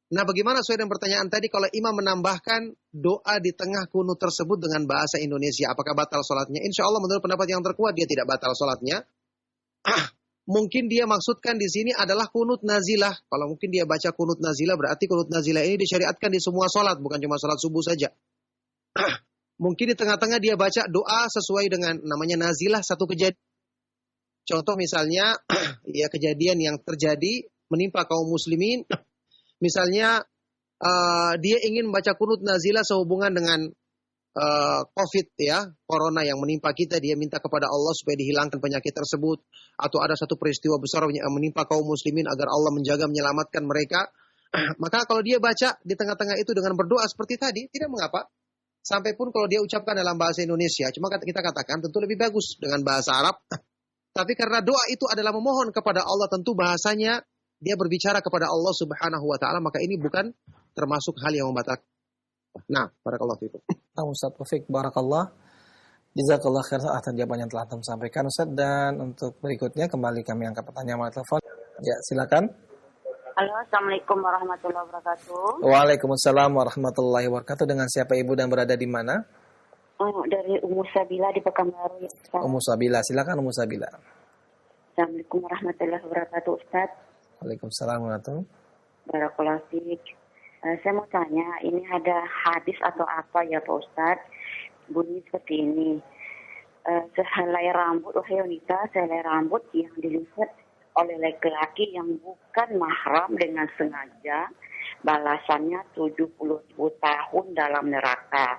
Nah, bagaimana sesuai dengan pertanyaan tadi, kalau imam menambahkan doa di tengah kunut tersebut dengan bahasa Indonesia, apakah batal salatnya? Insya Allah menurut pendapat yang terkuat dia tidak batal salatnya. Mungkin dia maksudkan di sini adalah kunut nazilah. Kalau mungkin dia baca kunut nazilah, berarti kunut nazilah ini disyariatkan di semua salat, bukan cuma salat subuh saja. Mungkin di tengah-tengah dia baca doa sesuai dengan namanya nazilah, satu kejadian. Contoh misalnya, ya kejadian yang terjadi menimpa kaum muslimin. Misalnya dia ingin membaca kunut nazilah sehubungan dengan COVID, ya, corona yang menimpa kita, dia minta kepada Allah supaya dihilangkan penyakit tersebut, atau ada satu peristiwa besar yang menimpa kaum muslimin agar Allah menjaga menyelamatkan mereka. Maka kalau dia baca di tengah-tengah itu dengan berdoa seperti tadi, tidak mengapa. Sampai pun kalau dia ucapkan dalam bahasa Indonesia, cuma kita katakan tentu lebih bagus dengan bahasa Arab. Tapi karena doa itu adalah memohon kepada Allah, tentu bahasanya dia berbicara kepada Allah Subhanahu wa taala, maka ini bukan termasuk hal yang membatalkan. Nah, barakallahu fikum. Ustaz Taufik, barakallah. Jazakallah khair atas jawaban yang telah Antum sampaikan, Ustaz. Dan untuk berikutnya kembali kami angkat pertanyaan melalui telepon. Ya, silakan. Halo, assalamualaikum warahmatullahi wabarakatuh. Waalaikumsalam warahmatullahi wabarakatuh. Dengan siapa Ibu dan berada di mana? Dari Ummu Sabila di Pekanbaru, ya, Ustaz. Ummu Sabila, silakan Ummu Sabila. Assalamualaikum warahmatullahi wabarakatuh, Ustaz. Waalaikumsalam warahmatullahi wabarakatuh. Barakallahu fiik. Saya mau tanya, ini ada hadis atau apa ya Pak Ustadz? Bunyi seperti ini. Sehelai rambut, wahai wanita, sehelai rambut yang dilihat oleh laki-laki yang bukan mahram dengan sengaja, balasannya 70.000 tahun dalam neraka.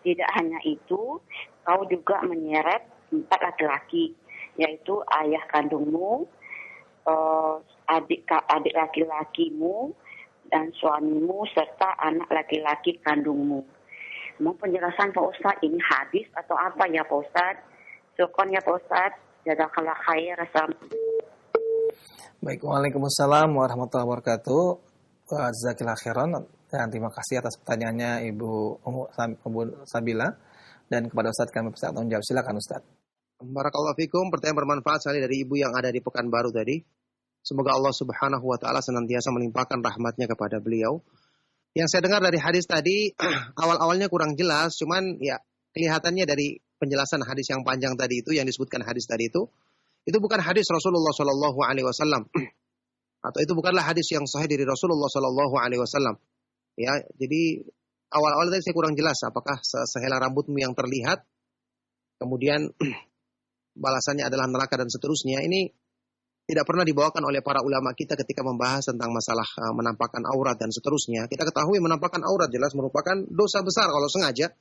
Tidak hanya itu, kau juga menyeret 4 laki-laki, yaitu ayah kandungmu, adik laki-lakimu, dan suamimu, serta anak laki-laki kandungmu. Mau penjelasan Pak Ustadz, ini hadis atau apa ya Pak Ustadz? Syukron ya Pak Ustadz. Jazakallah khair. Baik, waalaikumsalam warahmatullahi wabarakatuh. Jazakallah khairan. Dan terima kasih atas pertanyaannya Ibu Sabila. Dan kepada Ustadz kami persilakan menjawab. Silakan Ustadz. Barakallahu fikum, pertanyaan bermanfaat sekali dari Ibu yang ada di Pekanbaru tadi. Semoga Allah Subhanahu wa taala senantiasa melimpahkan rahmatnya kepada beliau. Yang saya dengar dari hadis tadi, awal-awalnya kurang jelas, cuman ya kelihatannya dari penjelasan hadis yang panjang tadi itu, yang disebutkan hadis tadi itu bukan hadis Rasulullah Shallallahu Alaihi Wasallam, atau itu bukanlah hadis yang sahih dari Rasulullah Shallallahu Alaihi Wasallam. Ya, jadi awal-awal tadi saya kurang jelas, apakah sehelai rambutmu yang terlihat, kemudian balasannya adalah neraka dan seterusnya. Ini tidak pernah dibawakan oleh para ulama kita ketika membahas tentang masalah menampakkan aurat dan seterusnya. Kita ketahui menampakkan aurat jelas merupakan dosa besar kalau sengaja.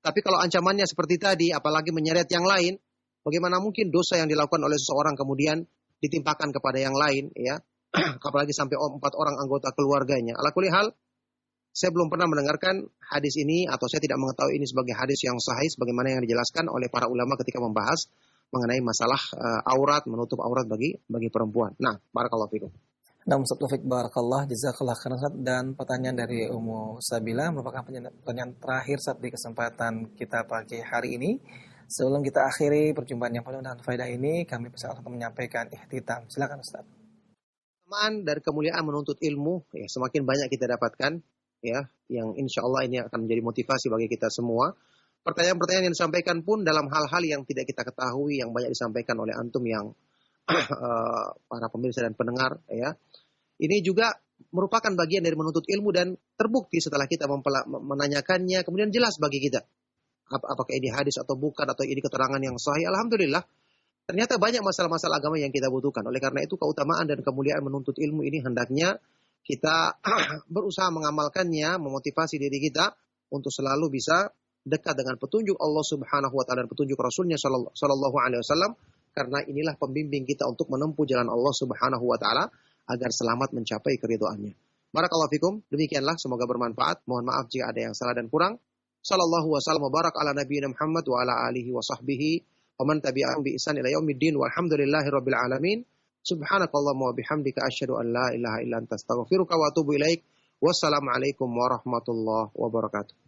Tapi kalau ancamannya seperti tadi, apalagi menyeret yang lain, bagaimana mungkin dosa yang dilakukan oleh seseorang kemudian ditimpakan kepada yang lain, ya? Apalagi sampai 4 orang anggota keluarganya. Ala kulli hal, saya belum pernah mendengarkan hadis ini, atau saya tidak mengetahui ini sebagai hadis yang sahih sebagaimana yang dijelaskan oleh para ulama ketika membahas mengenai masalah aurat, menutup aurat bagi perempuan. Nah, barakallahu fikum. Nah, Ustaz Taufik, barakallah, jazakallah khairan. Dan pertanyaan dari Ummu Sabila merupakan pertanyaan terakhir saat di kesempatan kita pagi hari ini. Sebelum kita akhiri perjumpaan yang penuh dengan faedah ini, kami persilakan untuk menyampaikan ihtitam. Silakan Ustaz. Keutamaan dari kemuliaan menuntut ilmu, ya, semakin banyak kita dapatkan, ya, yang insya Allah ini akan menjadi motivasi bagi kita semua. Pertanyaan-pertanyaan yang disampaikan pun dalam hal-hal yang tidak kita ketahui, yang banyak disampaikan oleh antum yang para pemirsa dan pendengar, ya. Ini juga merupakan bagian dari menuntut ilmu dan terbukti setelah kita menanyakannya, kemudian jelas bagi kita apakah ini hadis atau bukan, atau ini keterangan yang sahih. Alhamdulillah, ternyata banyak masalah-masalah agama yang kita butuhkan. Oleh karena itu, keutamaan dan kemuliaan menuntut ilmu ini hendaknya kita berusaha mengamalkannya, memotivasi diri kita untuk selalu bisa dekat dengan petunjuk Allah Subhanahu wa taala dan petunjuk Rasulnya sallallahu alaihi wasallam, karena inilah pembimbing kita untuk menempuh jalan Allah Subhanahu wa taala agar selamat mencapai keridhaannya. Barakallahu fikum, demikianlah, semoga bermanfaat. Mohon maaf jika ada yang salah dan kurang. Sallallahu wasallam wa barak ala nabiyina Muhammad wa ala alihi wa sahbihi wa man tabi'ahum bi ihsan ila yaumiddin walhamdulillahi rabbil alamin. Subhanakallahumma wa bihamdika asyhadu an la ilaha illa anta astaghfiruka wa atubu ilaik. Wassalamualaikum warahmatullahi wabarakatuh.